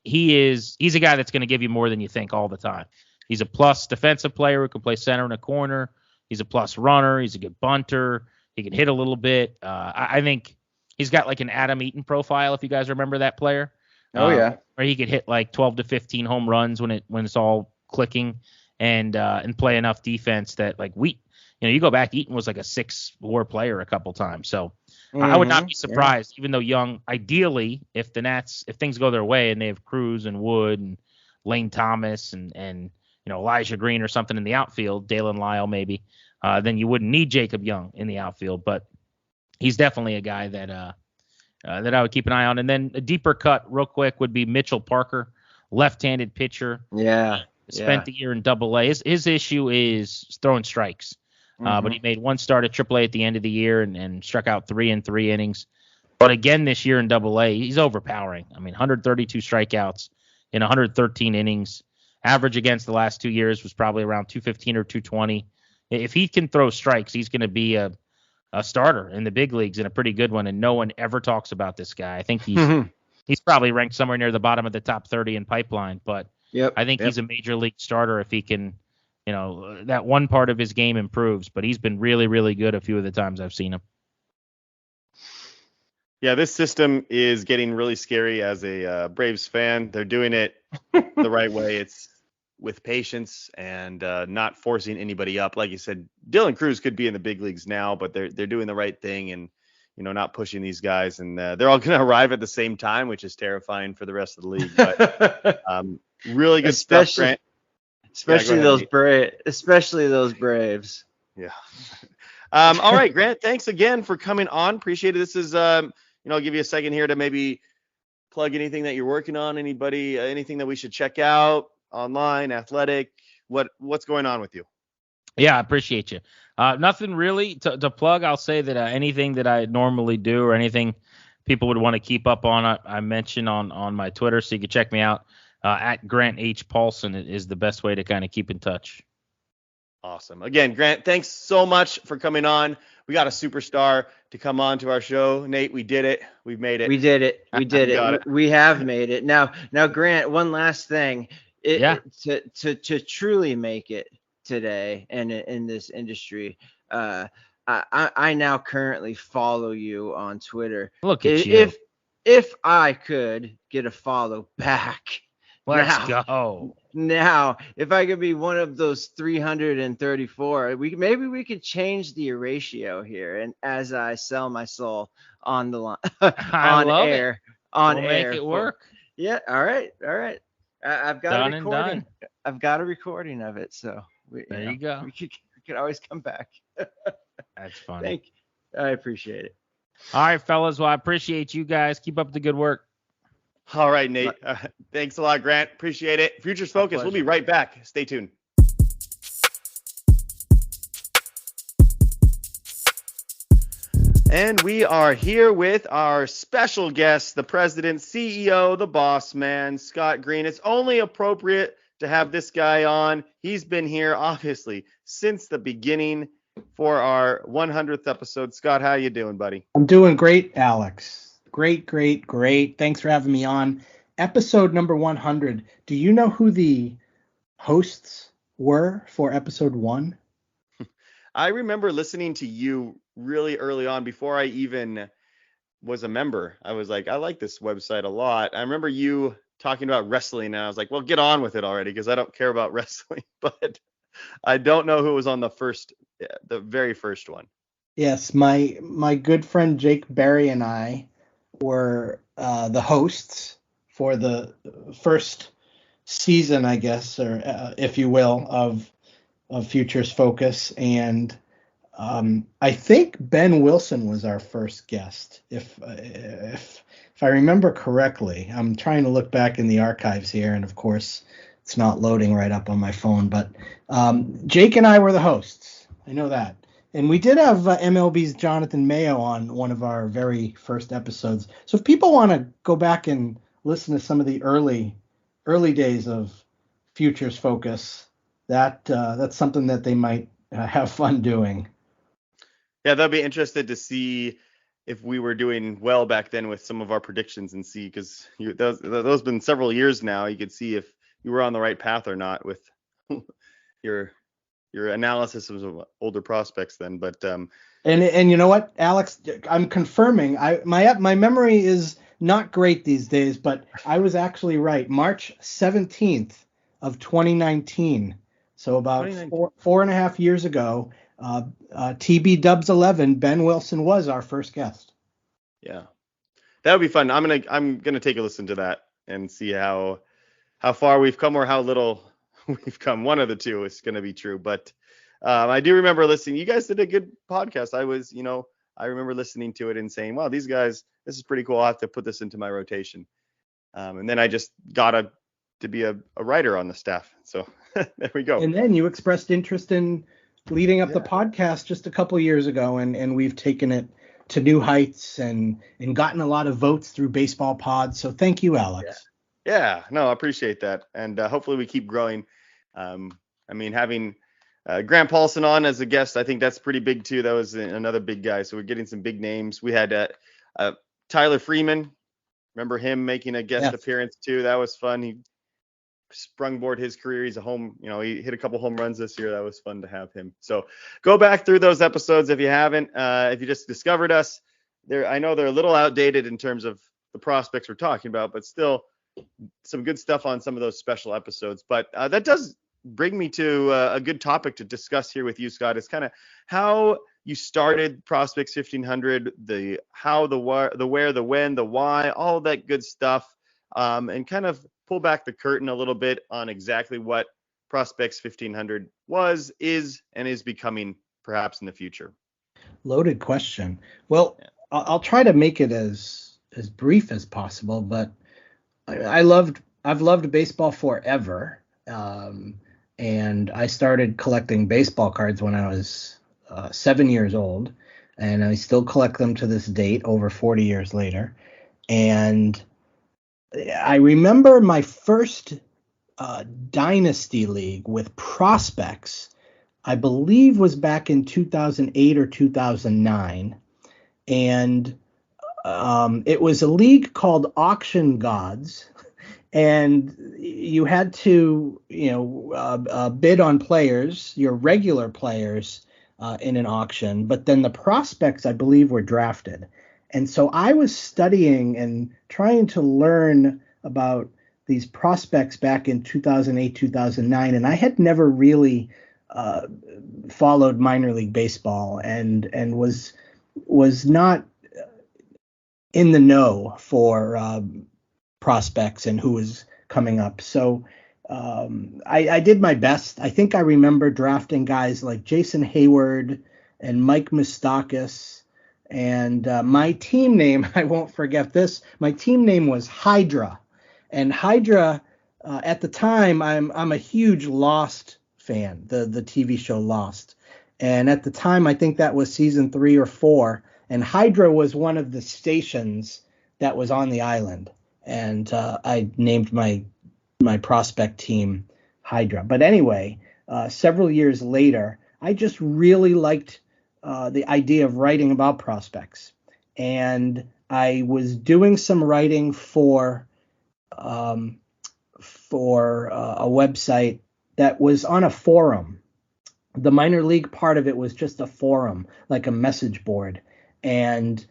[SPEAKER 2] He's a guy that's going to give you more than you think all the time. He's a plus defensive player who can play center in a corner. He's a plus runner. He's a good bunter. He can hit a little bit. I think he's got like an Adam Eaton profile, if you guys remember that player.
[SPEAKER 5] Oh, yeah.
[SPEAKER 2] Where he could hit like 12 to 15 home runs when it's all clicking and play enough defense that like you go back, Eaton was like a 6-WAR player a couple times. So I would not be surprised, even though Young, ideally, if things go their way and they have Cruz and Wood and Lane Thomas and Elijah Greene or something in the outfield, Dalen Lyle maybe, then you wouldn't need Jacob Young in the outfield. But he's definitely a guy that I would keep an eye on. And then a deeper cut real quick would be Mitchell Parker, left-handed pitcher.
[SPEAKER 5] Yeah.
[SPEAKER 2] Spent the year in Double-A. His issue is throwing strikes. But he made one start at Triple-A at the end of the year and struck out 3 in 3 innings. But again this year in Double-A, he's overpowering. I mean, 132 strikeouts in 113 innings. Average against the last 2 years was probably around 215 or 220. If he can throw strikes, he's going to be a starter in the big leagues and a pretty good one. And no one ever talks about this guy. I think he's probably ranked somewhere near the bottom of the top 30 in Pipeline. But I think he's a major league starter if he can, that one part of his game improves. But he's been really, really good a few of the times I've seen him.
[SPEAKER 3] Yeah, this system is getting really scary as a Braves fan. They're doing it the right way. It's with patience and not forcing anybody up. Like you said, Dylan Cruz could be in the big leagues now, but they're doing the right thing and not pushing these guys. And they're all going to arrive at the same time, which is terrifying for the rest of the league. But really good stuff, Grant.
[SPEAKER 5] Especially those Braves.
[SPEAKER 3] Yeah. All right, Grant. Thanks again for coming on. Appreciate it. This is I'll give you a second here to maybe plug anything that you're working on. Anybody, anything that we should check out online, athletic, what's going on with you?
[SPEAKER 2] Yeah, I appreciate you. Nothing really to plug. I'll say that anything that I normally do or anything people would want to keep up on, I mentioned on my Twitter, so you can check me out. At Grant H. Paulsen is the best way to kind of keep in touch.
[SPEAKER 3] Awesome. Again, Grant, thanks so much for coming on. We got a superstar to come on to our show. Nate, we did it. We've made it.
[SPEAKER 5] We did it. We did
[SPEAKER 3] Got
[SPEAKER 5] it. We have made it. Now, Grant, one last thing. To truly make it today and in this industry, I now currently follow you on Twitter.
[SPEAKER 2] Look at you.
[SPEAKER 5] If I could get a follow back.
[SPEAKER 2] Let's go.
[SPEAKER 5] Now, if I could be one of those 334, maybe we could change the ratio here. And as I sell my soul on the line, on air,
[SPEAKER 2] we'll make it work.
[SPEAKER 5] Yeah. All right. I've got
[SPEAKER 2] Done
[SPEAKER 5] a recording.
[SPEAKER 2] and done.
[SPEAKER 5] I've got a recording of it. So
[SPEAKER 2] there you go.
[SPEAKER 5] We could always come back.
[SPEAKER 2] That's funny.
[SPEAKER 5] I appreciate it.
[SPEAKER 2] All right, fellas. Well, I appreciate you guys. Keep up the good work.
[SPEAKER 3] All right, Nate. Thanks a lot, Grant. Appreciate it. Futures Focus. We'll be right back. Stay tuned. And we are here with our special guest, the president, CEO, the boss man, Scott Greene. It's only appropriate to have this guy on. He's been here, obviously, since the beginning for our 100th episode. Scott, how you doing, buddy?
[SPEAKER 6] I'm doing great, Alex. Great. Thanks for having me on. Episode number 100. Do you know who the hosts were for episode 1?
[SPEAKER 3] I remember listening to you really early on before I even was a member. I was like, I like this website a lot. I remember you talking about wrestling, and I was like, well, get on with it already because I don't care about wrestling. But I don't know who was on the very first one.
[SPEAKER 6] Yes, my good friend Jake Berry and I were the hosts for the first season, I guess, or if you will, of Futures Focus, and I think Ben Wilson was our first guest, if I remember correctly. I'm trying to look back in the archives here, and of course, it's not loading right up on my phone. But Jake and I were the hosts. I know that. And we did have MLB's Jonathan Mayo on one of our very first episodes. So if people want to go back and listen to some of the early days of Futures Focus, that's something that they might have fun doing.
[SPEAKER 3] Yeah, they'll be interested to see if we were doing well back then with some of our predictions and see, because those been several years now. You could see if you were on the right path or not with your analysis of older prospects then. But
[SPEAKER 6] and you know what, Alex, I'm confirming. My memory is not great these days, but I was actually right. March 17th of 2019. So about 4.5 years ago, TB Dubs 11, Ben Wilson was our first guest.
[SPEAKER 3] Yeah, that would be fun. I'm gonna take a listen to that and see how far we've come or how little we've come. One of the two is gonna be true. But I do remember listening. You guys did a good podcast. I remember listening to it and saying, wow, these guys, this is pretty cool. I'll have to put this into my rotation. And then I just got to be a writer on the staff. So there we go.
[SPEAKER 6] And then you expressed interest in leading up the podcast just a couple years ago, and we've taken it to new heights and gotten a lot of votes through Baseball Pod. So thank you, Alex.
[SPEAKER 3] Yeah, no, I appreciate that. And hopefully we keep growing. Having Grant Paulsen on as a guest, I think that's pretty big too. That was another big guy. So we're getting some big names. We had Tyler Freeman. Remember him making a guest appearance too? That was fun. He sprungboard his career. He's he hit a couple home runs this year. That was fun to have him. So go back through those episodes if you haven't. If you just discovered us, I know they're a little outdated in terms of the prospects we're talking about, but still some good stuff on some of those special episodes. But that does bring me to a good topic to discuss here with you, Scott. It's kind of how you started Prospects 1500, the how, the where, the when, the why, all that good stuff, and kind of pull back the curtain a little bit on exactly what Prospects 1500 was, is, and is becoming perhaps in the future.
[SPEAKER 6] Loaded question. Well, I'll try to make it as brief as possible, but I've loved baseball forever. And I started collecting baseball cards when I was 7 years old. and I still collect them to this date, over 40 years later. And I remember my first Dynasty League with prospects, I believe was back in 2008 or 2009. And it was a league called Auction Gods. And you had to, bid on players, your regular players, in an auction. But then the prospects, I believe, were drafted. And so I was studying and trying to learn about these prospects back in 2008, 2009, and I had never really followed minor league baseball and was not in the know for prospects and who was coming up. So I did my best. I think I remember drafting guys like Jason Hayward and Mike Moustakas. And my team name, I won't forget this, my team name was Hydra. And Hydra, at the time, I'm a huge Lost fan, the TV show Lost. And at the time, I think that was season 3 or 4. And Hydra was one of the stations that was on the island. And I named my prospect team Hydra. But anyway, several years later, I just really liked the idea of writing about prospects. And I was doing some writing for a website that was on a forum. The minor league part of it was just a forum, like a message board. And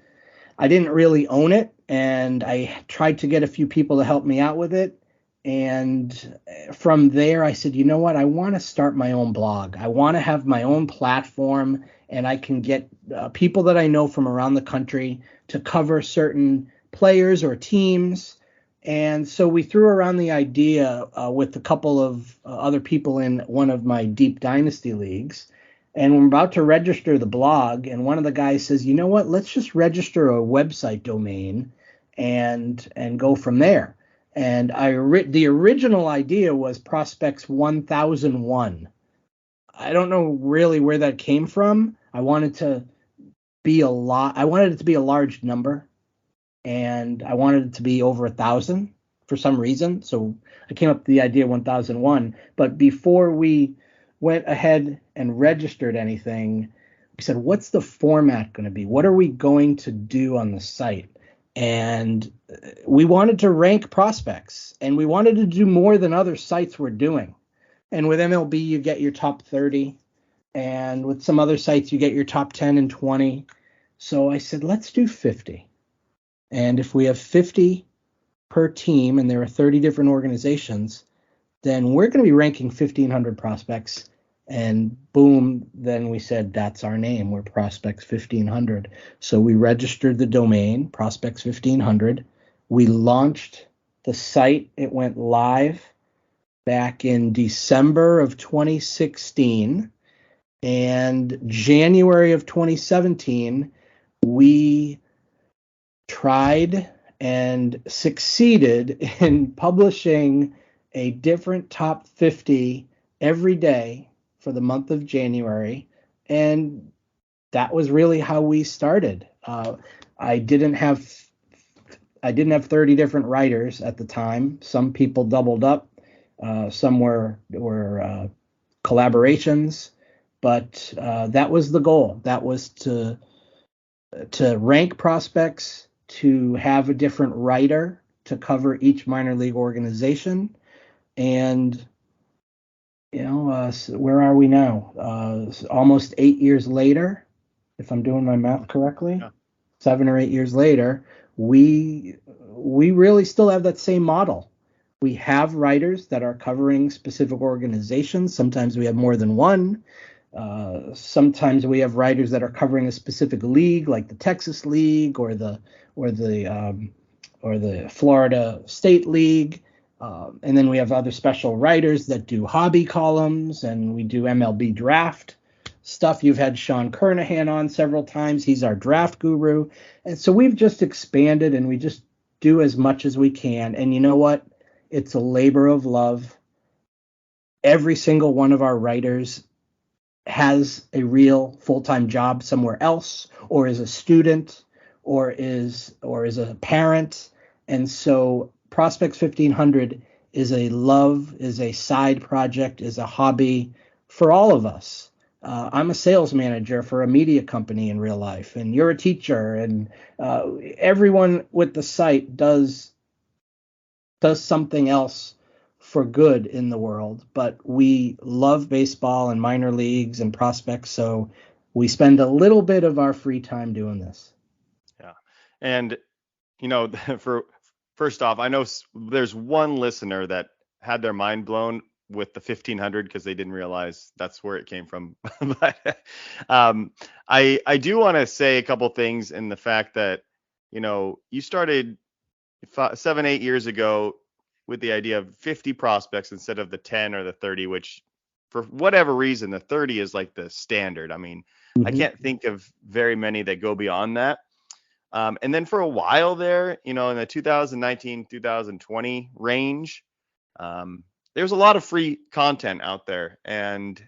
[SPEAKER 6] I didn't really own it. And I tried to get a few people to help me out with it. And from there, I said, you know what? I want to start my own blog. I want to have my own platform, and I can get people that I know from around the country to cover certain players or teams. And so we threw around the idea with a couple of other people in one of my deep dynasty leagues. And we're about to register the blog. And one of the guys says, you know what? Let's just register a website domain and go from there. And the original idea was Prospects 1001. I don't know really where that came from. I wanted it to be a large number, and I wanted it to be over 1,000 for some reason. So I came up with the idea 1001. But before we went ahead and registered anything, we said, what's the format going to be? What are we going to do on the site? And we wanted to rank prospects, and we wanted to do more than other sites were doing. And with MLB, you get your top 30, and with some other sites, you get your top 10 and 20. So I said, let's do 50. And if we have 50 per team, and there are 30 different organizations, then we're going to be ranking 1,500 prospects. And boom, then we said, that's our name. We're Prospects 1500. So we registered the domain, Prospects 1500. We launched the site. It went live back in December of 2016. And January of 2017, we tried and succeeded in publishing a different top 50 every day for the month of January, and that was really how we started. I didn't have 30 different writers at the time. Some people doubled up, some were collaborations, but that was the goal. That was to rank prospects, to have a different writer to cover each minor league organization, and where are we now? Almost 8 years later, if I'm doing my math correctly, yeah. 7 or 8 years later, we really still have that same model. We have writers that are covering specific organizations. Sometimes we have more than one. Sometimes we have writers that are covering a specific league, like the Texas League or the Florida State League. And then we have other special writers that do hobby columns, and we do MLB draft stuff. You've had Sean Kernahan on several times. He's our draft guru. And so we've just expanded, and we just do as much as we can. And you know what? It's a labor of love. Every single one of our writers has a real full-time job somewhere else, or is a student, or is a parent. And so Prospects 1500 is a love, is a side project, is a hobby for all of us. I'm a sales manager for a media company in real life, and you're a teacher, and everyone with the site does something else for good in the world. But we love baseball and minor leagues and prospects, so we spend a little bit of our free time doing this.
[SPEAKER 3] Yeah. And, for first off, I know there's one listener that had their mind blown with the 1500 because they didn't realize that's where it came from. But I do want to say a couple things in the fact that, you started 7, 8 years ago with the idea of 50 prospects instead of the 10 or the 30, which for whatever reason, the 30 is like the standard. I mean, I can't think of very many that go beyond that. And then for a while there, in the 2019, 2020 range, there's a lot of free content out there. And,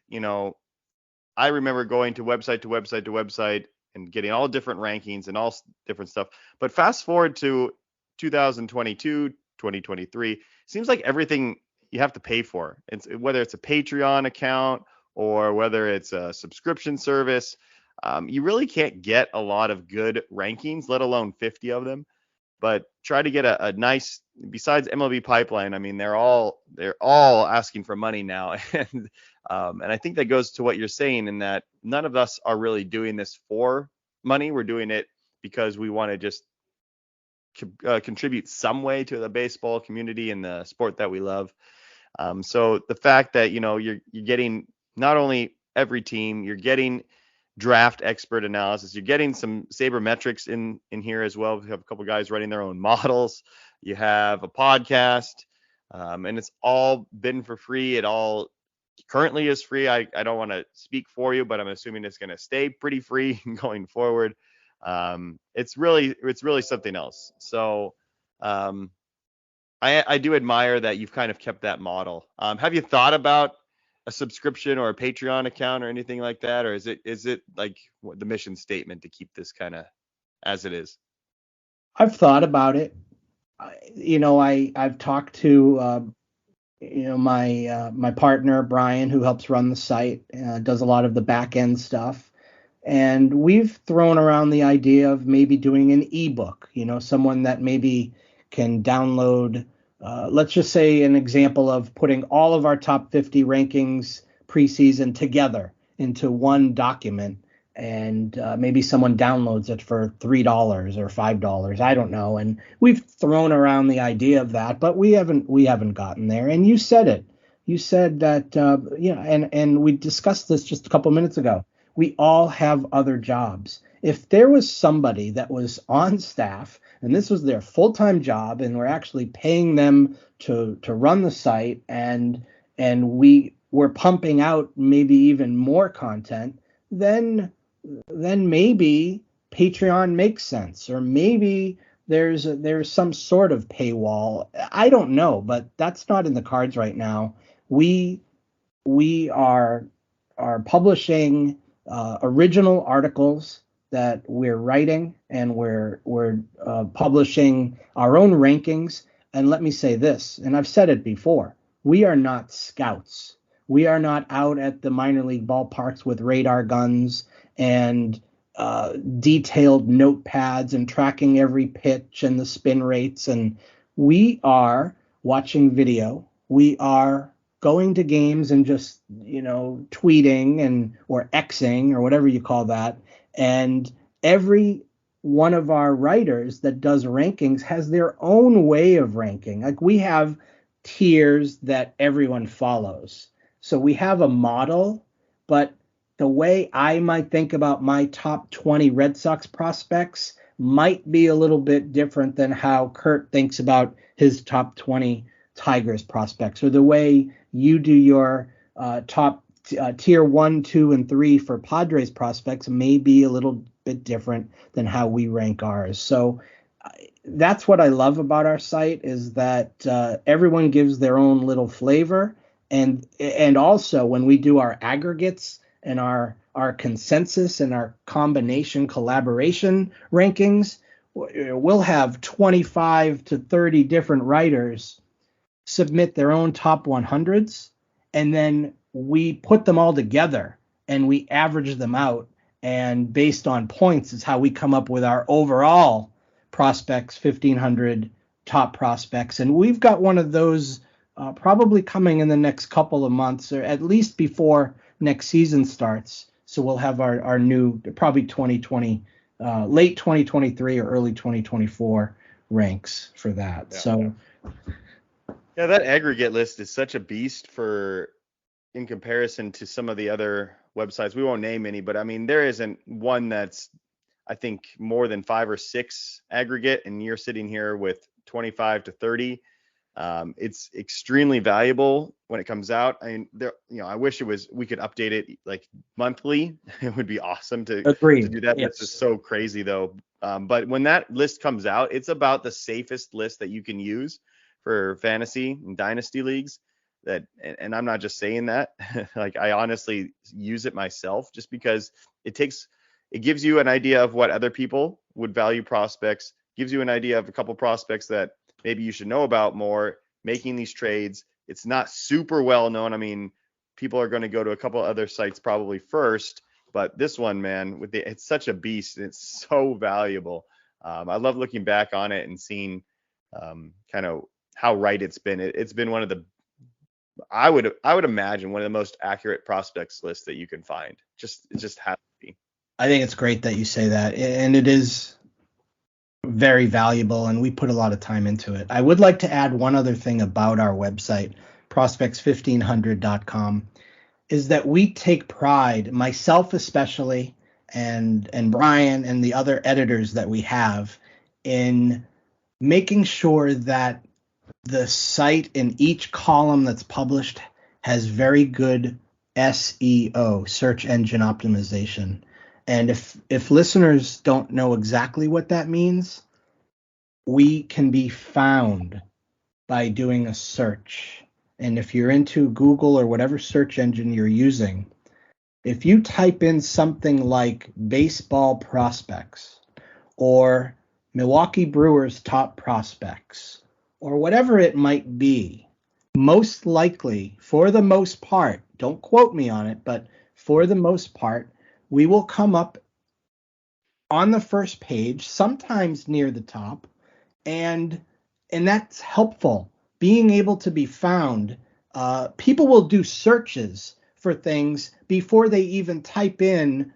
[SPEAKER 3] I remember going to website and getting all different rankings and all different stuff. But fast forward to 2022, 2023, seems like everything you have to pay for. It's whether it's a Patreon account or whether it's a subscription service. You really can't get a lot of good rankings, let alone 50 of them. But try to get a nice, besides MLB Pipeline, I mean, they're all asking for money now. And I think that goes to what you're saying, in that none of us are really doing this for money. We're doing it because we want to just contribute some way to the baseball community and the sport that we love. So the fact that, you're getting not only every team, you're getting draft expert analysis, you're getting some sabermetrics in here as well. We have a couple guys writing their own models. You have a podcast, and it's all been for free. It all currently is free. I don't want to speak for you, but I'm assuming it's going to stay pretty free going forward. It's really something else. So I do admire that you've kind of kept that model. Have you thought about a subscription or a Patreon account or anything like that, or is it like the mission statement to keep this kind of as it is?
[SPEAKER 6] I've thought about it. I've talked to my partner Brian, who helps run the site, does a lot of the back end stuff, and we've thrown around the idea of maybe doing an ebook. Someone that maybe can download. Let's just say an example of putting all of our top 50 rankings preseason together into one document, and maybe someone downloads it for $3 or $5. I don't know. And we've thrown around the idea of that, but we haven't gotten there. And you said it. You said that, and we discussed this just a couple minutes ago. We all have other jobs. If there was somebody that was on staff and this was their full-time job, and we're actually paying them to run the site, and we were pumping out maybe even more content, then maybe Patreon makes sense, or maybe there's some sort of paywall. I don't know, but that's not in the cards right now. We are publishing original articles that we're writing, and we're publishing our own rankings. And let me say this, and I've said it before, we are not scouts. We are not out at the minor league ballparks with radar guns and detailed notepads and tracking every pitch and the spin rates. And we are watching video. We are going to games and just, tweeting or Xing or whatever you call that. And every one of our writers that does rankings has their own way of ranking. Like, we have tiers that everyone follows. So we have a model, but the way I might think about my top 20 Red Sox prospects might be a little bit different than how Kurt thinks about his top 20 Tigers prospects, or the way you do your top tier 1, 2, and 3 for Padres prospects may be a little bit different than how we rank ours. So that's what I love about our site, is that everyone gives their own little flavor. And also, when we do our aggregates and our consensus and our combination collaboration rankings, we'll have 25 to 30 different writers submit their own top 100s, and then we put them all together and we average them out, and based on points is how we come up with our overall prospects 1500 top prospects. And we've got one of those probably coming in the next couple of months, or at least before next season starts. So we'll have our new, probably 2020, late 2023 or early 2024 ranks for that.
[SPEAKER 3] Yeah.
[SPEAKER 6] So
[SPEAKER 3] yeah, that aggregate list is such a beast in comparison to some of the other websites. We won't name any, but I mean, there isn't one that's, I think, more than 5 or 6 aggregate, and you're sitting here with 25 to 30. It's extremely valuable when it comes out. I mean, I wish we could update it like monthly. It would be awesome to do that.
[SPEAKER 6] Yes.
[SPEAKER 3] It's just so crazy though. But when that list comes out, it's about the safest list that you can use for fantasy and dynasty leagues. And I'm not just saying that. Like, I honestly use it myself, just because it gives you an idea of what other people would value prospects, gives you an idea of a couple prospects that maybe you should know about more, making these trades. It's not super well known. I mean, people are going to go to a couple other sites probably first, but this one, man, it's such a beast, and it's so valuable. I love looking back on it and seeing kind of how right it's been. It's been one of the, I would imagine, one of the most accurate prospects lists that you can find. It just has to be.
[SPEAKER 6] I think it's great that you say that, and it is very valuable, and we put a lot of time into it. I would like to add one other thing about our website, prospects1500.com, is that we take pride, myself especially, and Brian and the other editors that we have, in making sure that the site in each column that's published has very good SEO, search engine optimization. And if listeners don't know exactly what that means, we can be found by doing a search. And if you're into Google or whatever search engine you're using, if you type in something like baseball prospects or Milwaukee Brewers top prospects or whatever it might be, most likely, for the most part, don't quote me on it, but for the most part, we will come up on the first page, sometimes near the top, and that's helpful. Being able to be found, people will do searches for things before they even type in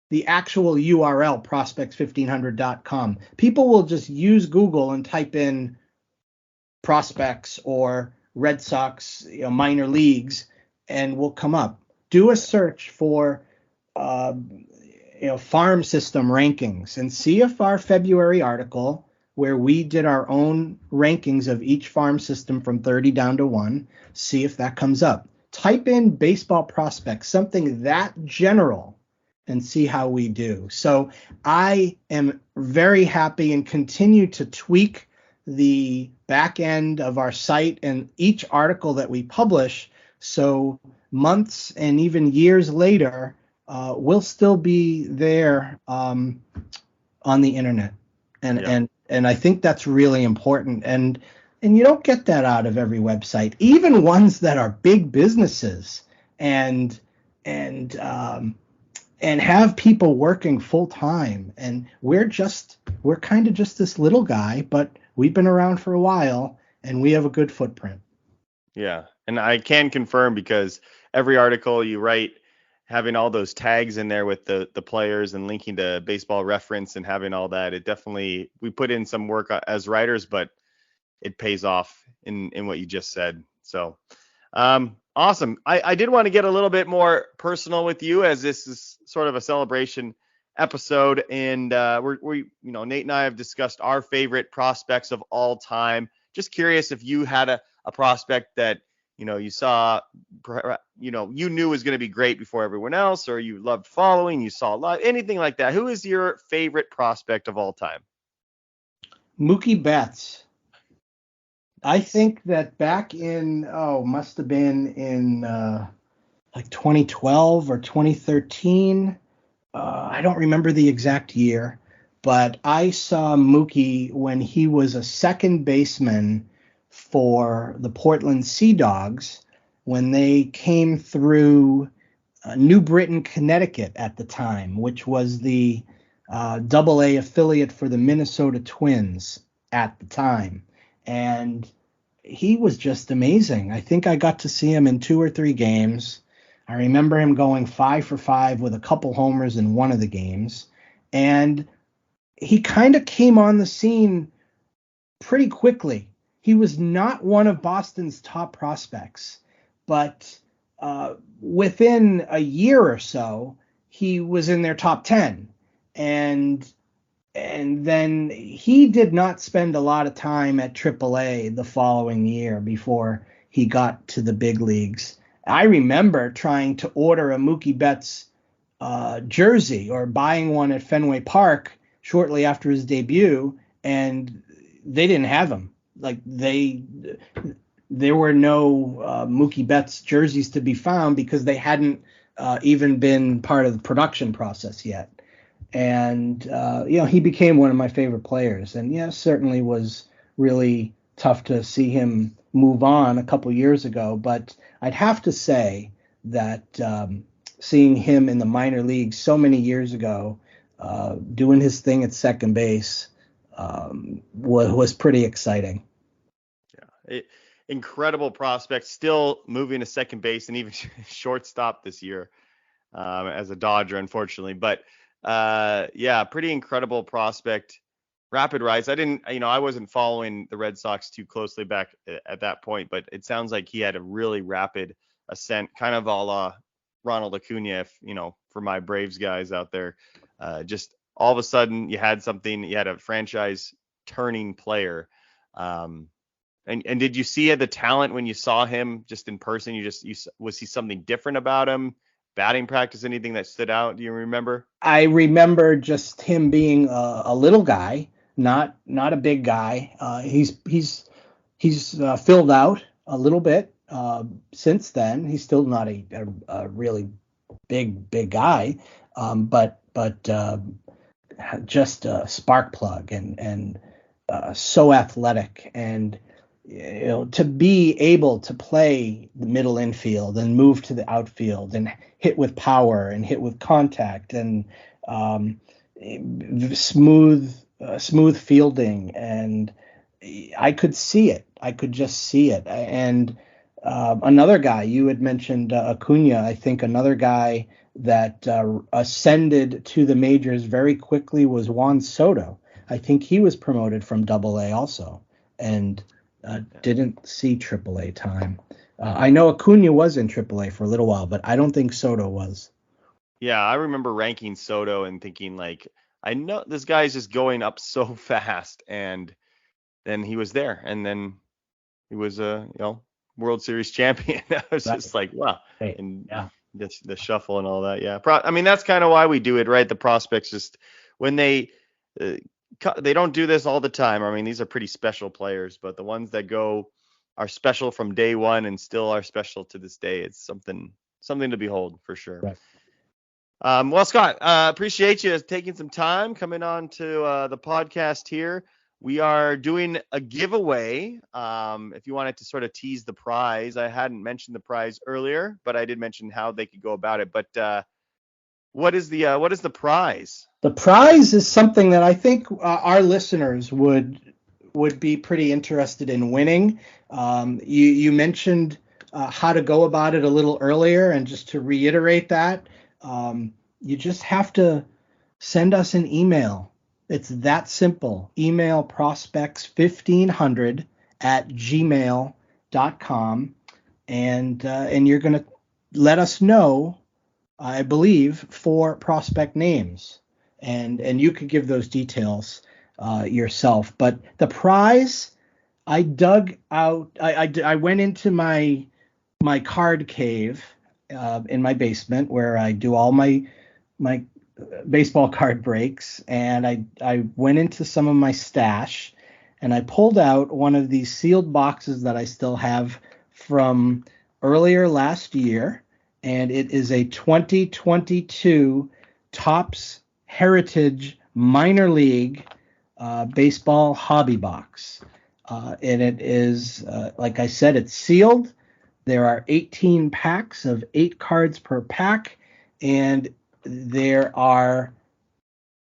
[SPEAKER 6] the actual URL, prospects1500.com. People will just use Google and type in prospects or Red Sox, minor leagues, and will come up. Do a search for farm system rankings and see if our February article, where we did our own rankings of each farm system from 30 down to 1, see if that comes up. Type in baseball prospects, something that general, and see how we do. So I am very happy and continue to tweak the back end of our site and each article that we publish, so months and even years later, we'll still be there on the internet. And I think that's really important. And you don't get that out of every website, even ones that are big businesses and have people working full time. And we're kind of just this little guy, but we've been around for a while and we have a good footprint.
[SPEAKER 3] Yeah. And I can confirm, because every article you write, having all those tags in there with the players and linking to Baseball Reference and having all that, we put in some work as writers, but it pays off in what you just said. So awesome. I did want to get a little bit more personal with you, as this is sort of a celebration episode, and we Nate and I have discussed our favorite prospects of all time. Just curious if you had a prospect that you saw, you knew was going to be great before everyone else, or you loved following, you saw live, anything like that. Who is your favorite prospect of all time?
[SPEAKER 6] Mookie Betts. I think that back in, must have been in, like 2012 or 2013. I don't remember the exact year, but I saw Mookie when he was a second baseman for the Portland Sea Dogs when they came through New Britain, Connecticut at the time, which was the Double A affiliate for the Minnesota Twins at the time. And he was just amazing. I think I got to see him in 2 or 3 games. I remember him going 5 for 5 with a couple homers in one of the games. And he kind of came on the scene pretty quickly. He was not one of Boston's top prospects, but within a year or so, he was in their top 10. And then he did not spend a lot of time at AAA the following year before he got to the big leagues. I remember trying to order a Mookie Betts jersey or buying one at Fenway Park shortly after his debut, and they didn't have them. Like there were no Mookie Betts jerseys to be found because they hadn't even been part of the production process yet. And he became one of my favorite players. And certainly was really tough to see him move on a couple years ago. But I'd have to say that seeing him in the minor leagues so many years ago, doing his thing at second base, was pretty exciting.
[SPEAKER 3] Incredible prospect, still moving to second base and even shortstop this year as a Dodger, unfortunately. But pretty incredible prospect. Rapid rise. I wasn't following the Red Sox too closely back at that point, but it sounds like he had a really rapid ascent, kind of a la Ronald Acuna, for my Braves guys out there. Just all of a sudden you had a franchise turning player. And did you see the talent when you saw him just in person? Was he something different about him? Batting practice, anything that stood out? Do you remember?
[SPEAKER 6] I remember just him being a little guy, not a big guy. He's filled out a little bit since then. He's still not a really big guy, but just a spark plug and so athletic. And to be able to play the middle infield and move to the outfield and hit with power and hit with contact and smooth fielding, and I could see it. I could just see it. And another guy you had mentioned, Acuna. I think another guy that ascended to the majors very quickly was Juan Soto. I think he was promoted from Double A also, and didn't see AAA time. I know Acuna was in AAA for a little while, but I don't think Soto was.
[SPEAKER 3] Yeah, I remember ranking Soto and thinking, I know this guy's just going up so fast, and then he was there, and then he was a World Series champion. I was just like, wow. And the shuffle and all that. Yeah, that's kind of why we do it, right? The prospects, just when they don't do this all the time. These are pretty special players, but the ones that are special from day one and still are special to this day. It's something to behold for sure.
[SPEAKER 6] Right.
[SPEAKER 3] Well, Scott, appreciate you taking some time coming on to the podcast here. We are doing a giveaway. If you wanted to sort of tease the prize, I hadn't mentioned the prize earlier, but I did mention how they could go about it. But what is the prize?
[SPEAKER 6] The prize is something that I think our listeners would be pretty interested in winning. You mentioned how to go about it a little earlier, and just to reiterate that, you just have to send us an email. It's that simple. Email prospects1500@gmail.com, and you're going to let us know, I believe, 4 prospect names, and you could give those details yourself. But the prize, I dug out. I went into my card cave in my basement where I do all my baseball card breaks, and I went into some of my stash, and I pulled out one of these sealed boxes that I still have from earlier last year. and it is a 2022 Topps Heritage Minor League baseball hobby box. And it is, like I said, it's sealed. There are 18 packs of 8 cards per pack, and there are,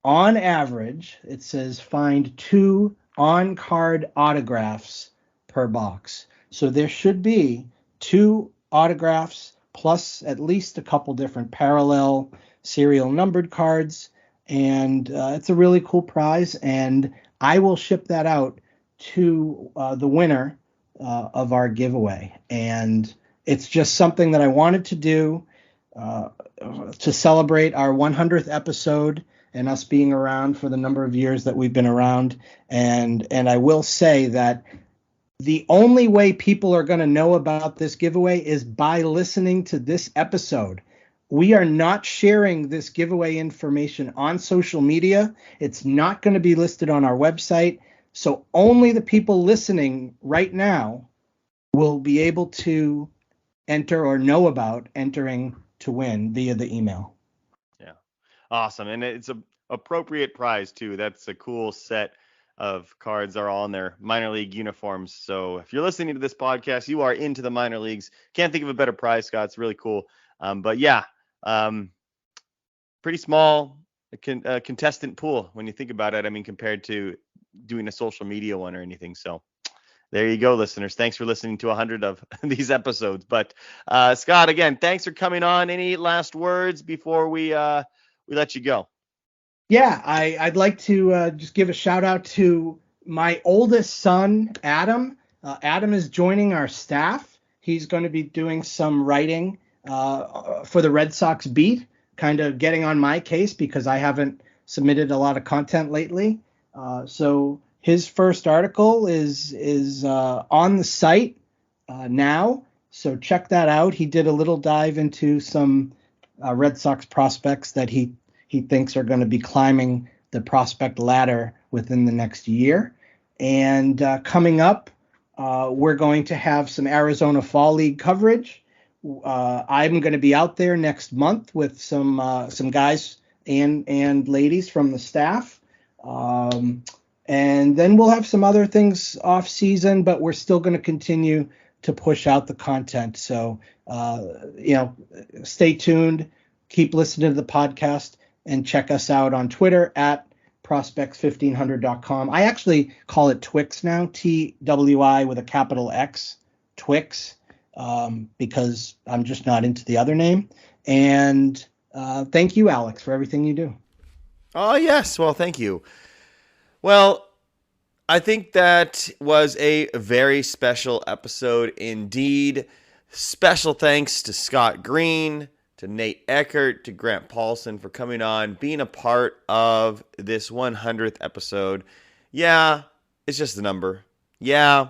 [SPEAKER 6] on average, it says find 2 on-card autographs per box. So there should be 2 autographs plus at least a couple different parallel serial numbered cards, and it's a really cool prize, and I will ship that out to the winner of our giveaway. And it's just something that I wanted to do to celebrate our 100th episode and us being around for the number of years that we've been around. And I will say that the only way people are going to know about this giveaway is by listening to this episode. We are not sharing this giveaway information on social media. It's not going to be listed on our website. So only the people listening right now will be able to enter or know about entering to win via the email.
[SPEAKER 3] Yeah. Awesome. And it's a appropriate prize too. That's a cool set of cards. Are all in their minor league uniforms. So if you're listening to this podcast, you are into the minor leagues. Can't think of a better prize, Scott. It's really cool. But yeah, pretty small contestant pool when you think about it. I mean, compared to doing a social media one or anything. So there you go, listeners. Thanks for listening to 100 of these episodes. But Scott, again, thanks for coming on. Any last words before we let you go?
[SPEAKER 6] Yeah, I'd like to just give a shout out to my oldest son, Adam. Adam is joining our staff. He's going to be doing some writing for the Red Sox beat, kind of getting on my case because I haven't submitted a lot of content lately. So his first article is on the site now. So check that out. He did a little dive into some Red Sox prospects that he thinks are going to be climbing the prospect ladder within the next year. And coming up, we're going to have some Arizona Fall League coverage. I'm going to be out there next month with some guys and ladies from the staff. And then we'll have some other things off season, but we're still going to continue to push out the content. So, stay tuned, keep listening to the podcast, and check us out on Twitter at prospects1500.com. I actually call it Twix now, TWI with a capital X, Twix, because I'm just not into the other name. And thank you, Alex, for everything you do.
[SPEAKER 3] Oh, yes. Well, thank you. Well, I think that was a very special episode indeed. Special thanks to Scott Greene, to Nate Eckert, to Grant Paulsen for coming on, being a part of this 100th episode. Yeah, it's just a number. Yeah,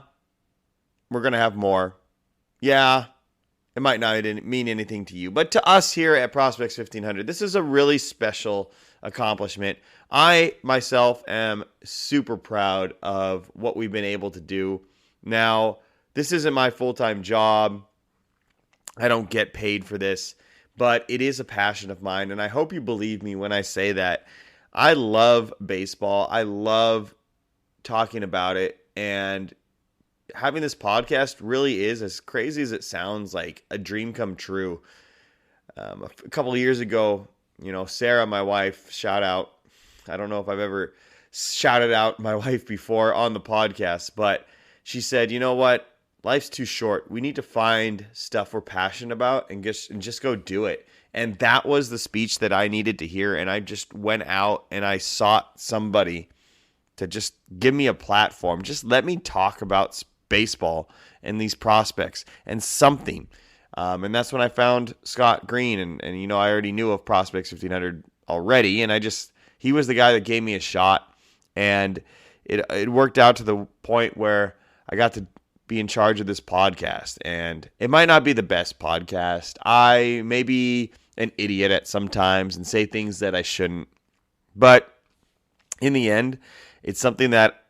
[SPEAKER 3] we're going to have more. Yeah, it might not mean anything to you. But to us here at Prospects 1500, this is a really special accomplishment. I, myself, am super proud of what we've been able to do. Now, this isn't my full-time job. I don't get paid for this. But it is a passion of mine, and I hope you believe me when I say that. I love baseball. I love talking about it, and having this podcast really is, as crazy as it sounds, like a dream come true. A couple of years ago, Sarah, my wife, shout out. I don't know if I've ever shouted out my wife before on the podcast, but she said, you know what? Life's too short. We need to find stuff we're passionate about and just go do it. And that was the speech that I needed to hear. And I just went out and I sought somebody to just give me a platform. Just let me talk about baseball and these prospects and something. And that's when I found Scott Greene. And I already knew of Prospects 1500 already. And he was the guy that gave me a shot. And it worked out to the point where I got to be in charge of this podcast. And it might not be the best podcast. I may be an idiot at sometimes and say things that I shouldn't. But in the end, it's something that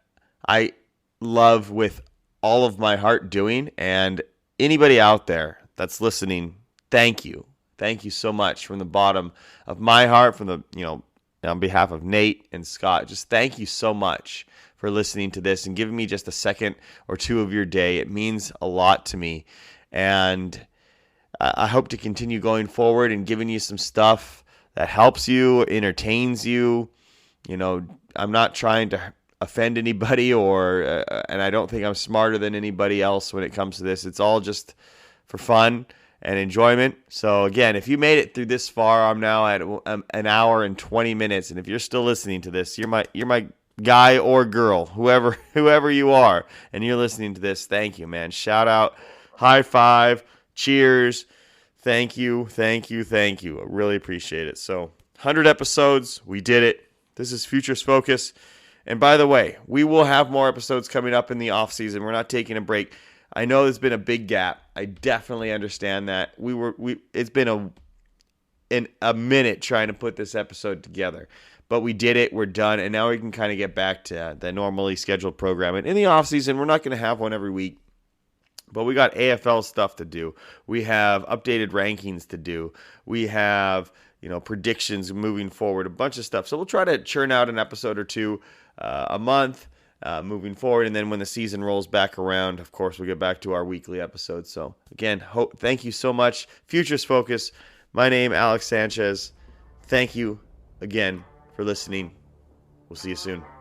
[SPEAKER 3] I love with all of my heart doing. And anybody out there that's listening, thank you. thank you so much from the bottom of my heart, from the, on behalf of Nate and Scott. Just thank you so much for listening to this and giving me just a second or two of your day. It means a lot to me. And I hope to continue going forward and giving you some stuff that helps you, entertains you. I'm not trying to offend anybody and I don't think I'm smarter than anybody else when it comes to this. It's all just for fun and enjoyment. So again, if you made it through this far, I'm now at an hour and 20 minutes. And if you're still listening to this, you're my guy or girl, whoever you are, and you're listening to this, thank you, man. Shout out, high five, cheers. Thank you. I really appreciate it. So 100 episodes, we did it. This is Futures Focus. And by the way, we will have more episodes coming up in the off season. We're not taking a break. I know there's been a big gap. I definitely understand that. It's been a minute trying to put this episode together, but we did it. We're done, and now we can kind of get back to the normally scheduled program. And in the off season, we're not going to have one every week, but we got AFL stuff to do. We have updated rankings to do. We have predictions moving forward, a bunch of stuff. So we'll try to churn out an episode or two a month moving forward. And then when the season rolls back around, of course, we'll get back to our weekly episodes. So again, thank you so much. Futures Focus. My name, Alex Sanchez. Thank you again for listening. We'll see you soon.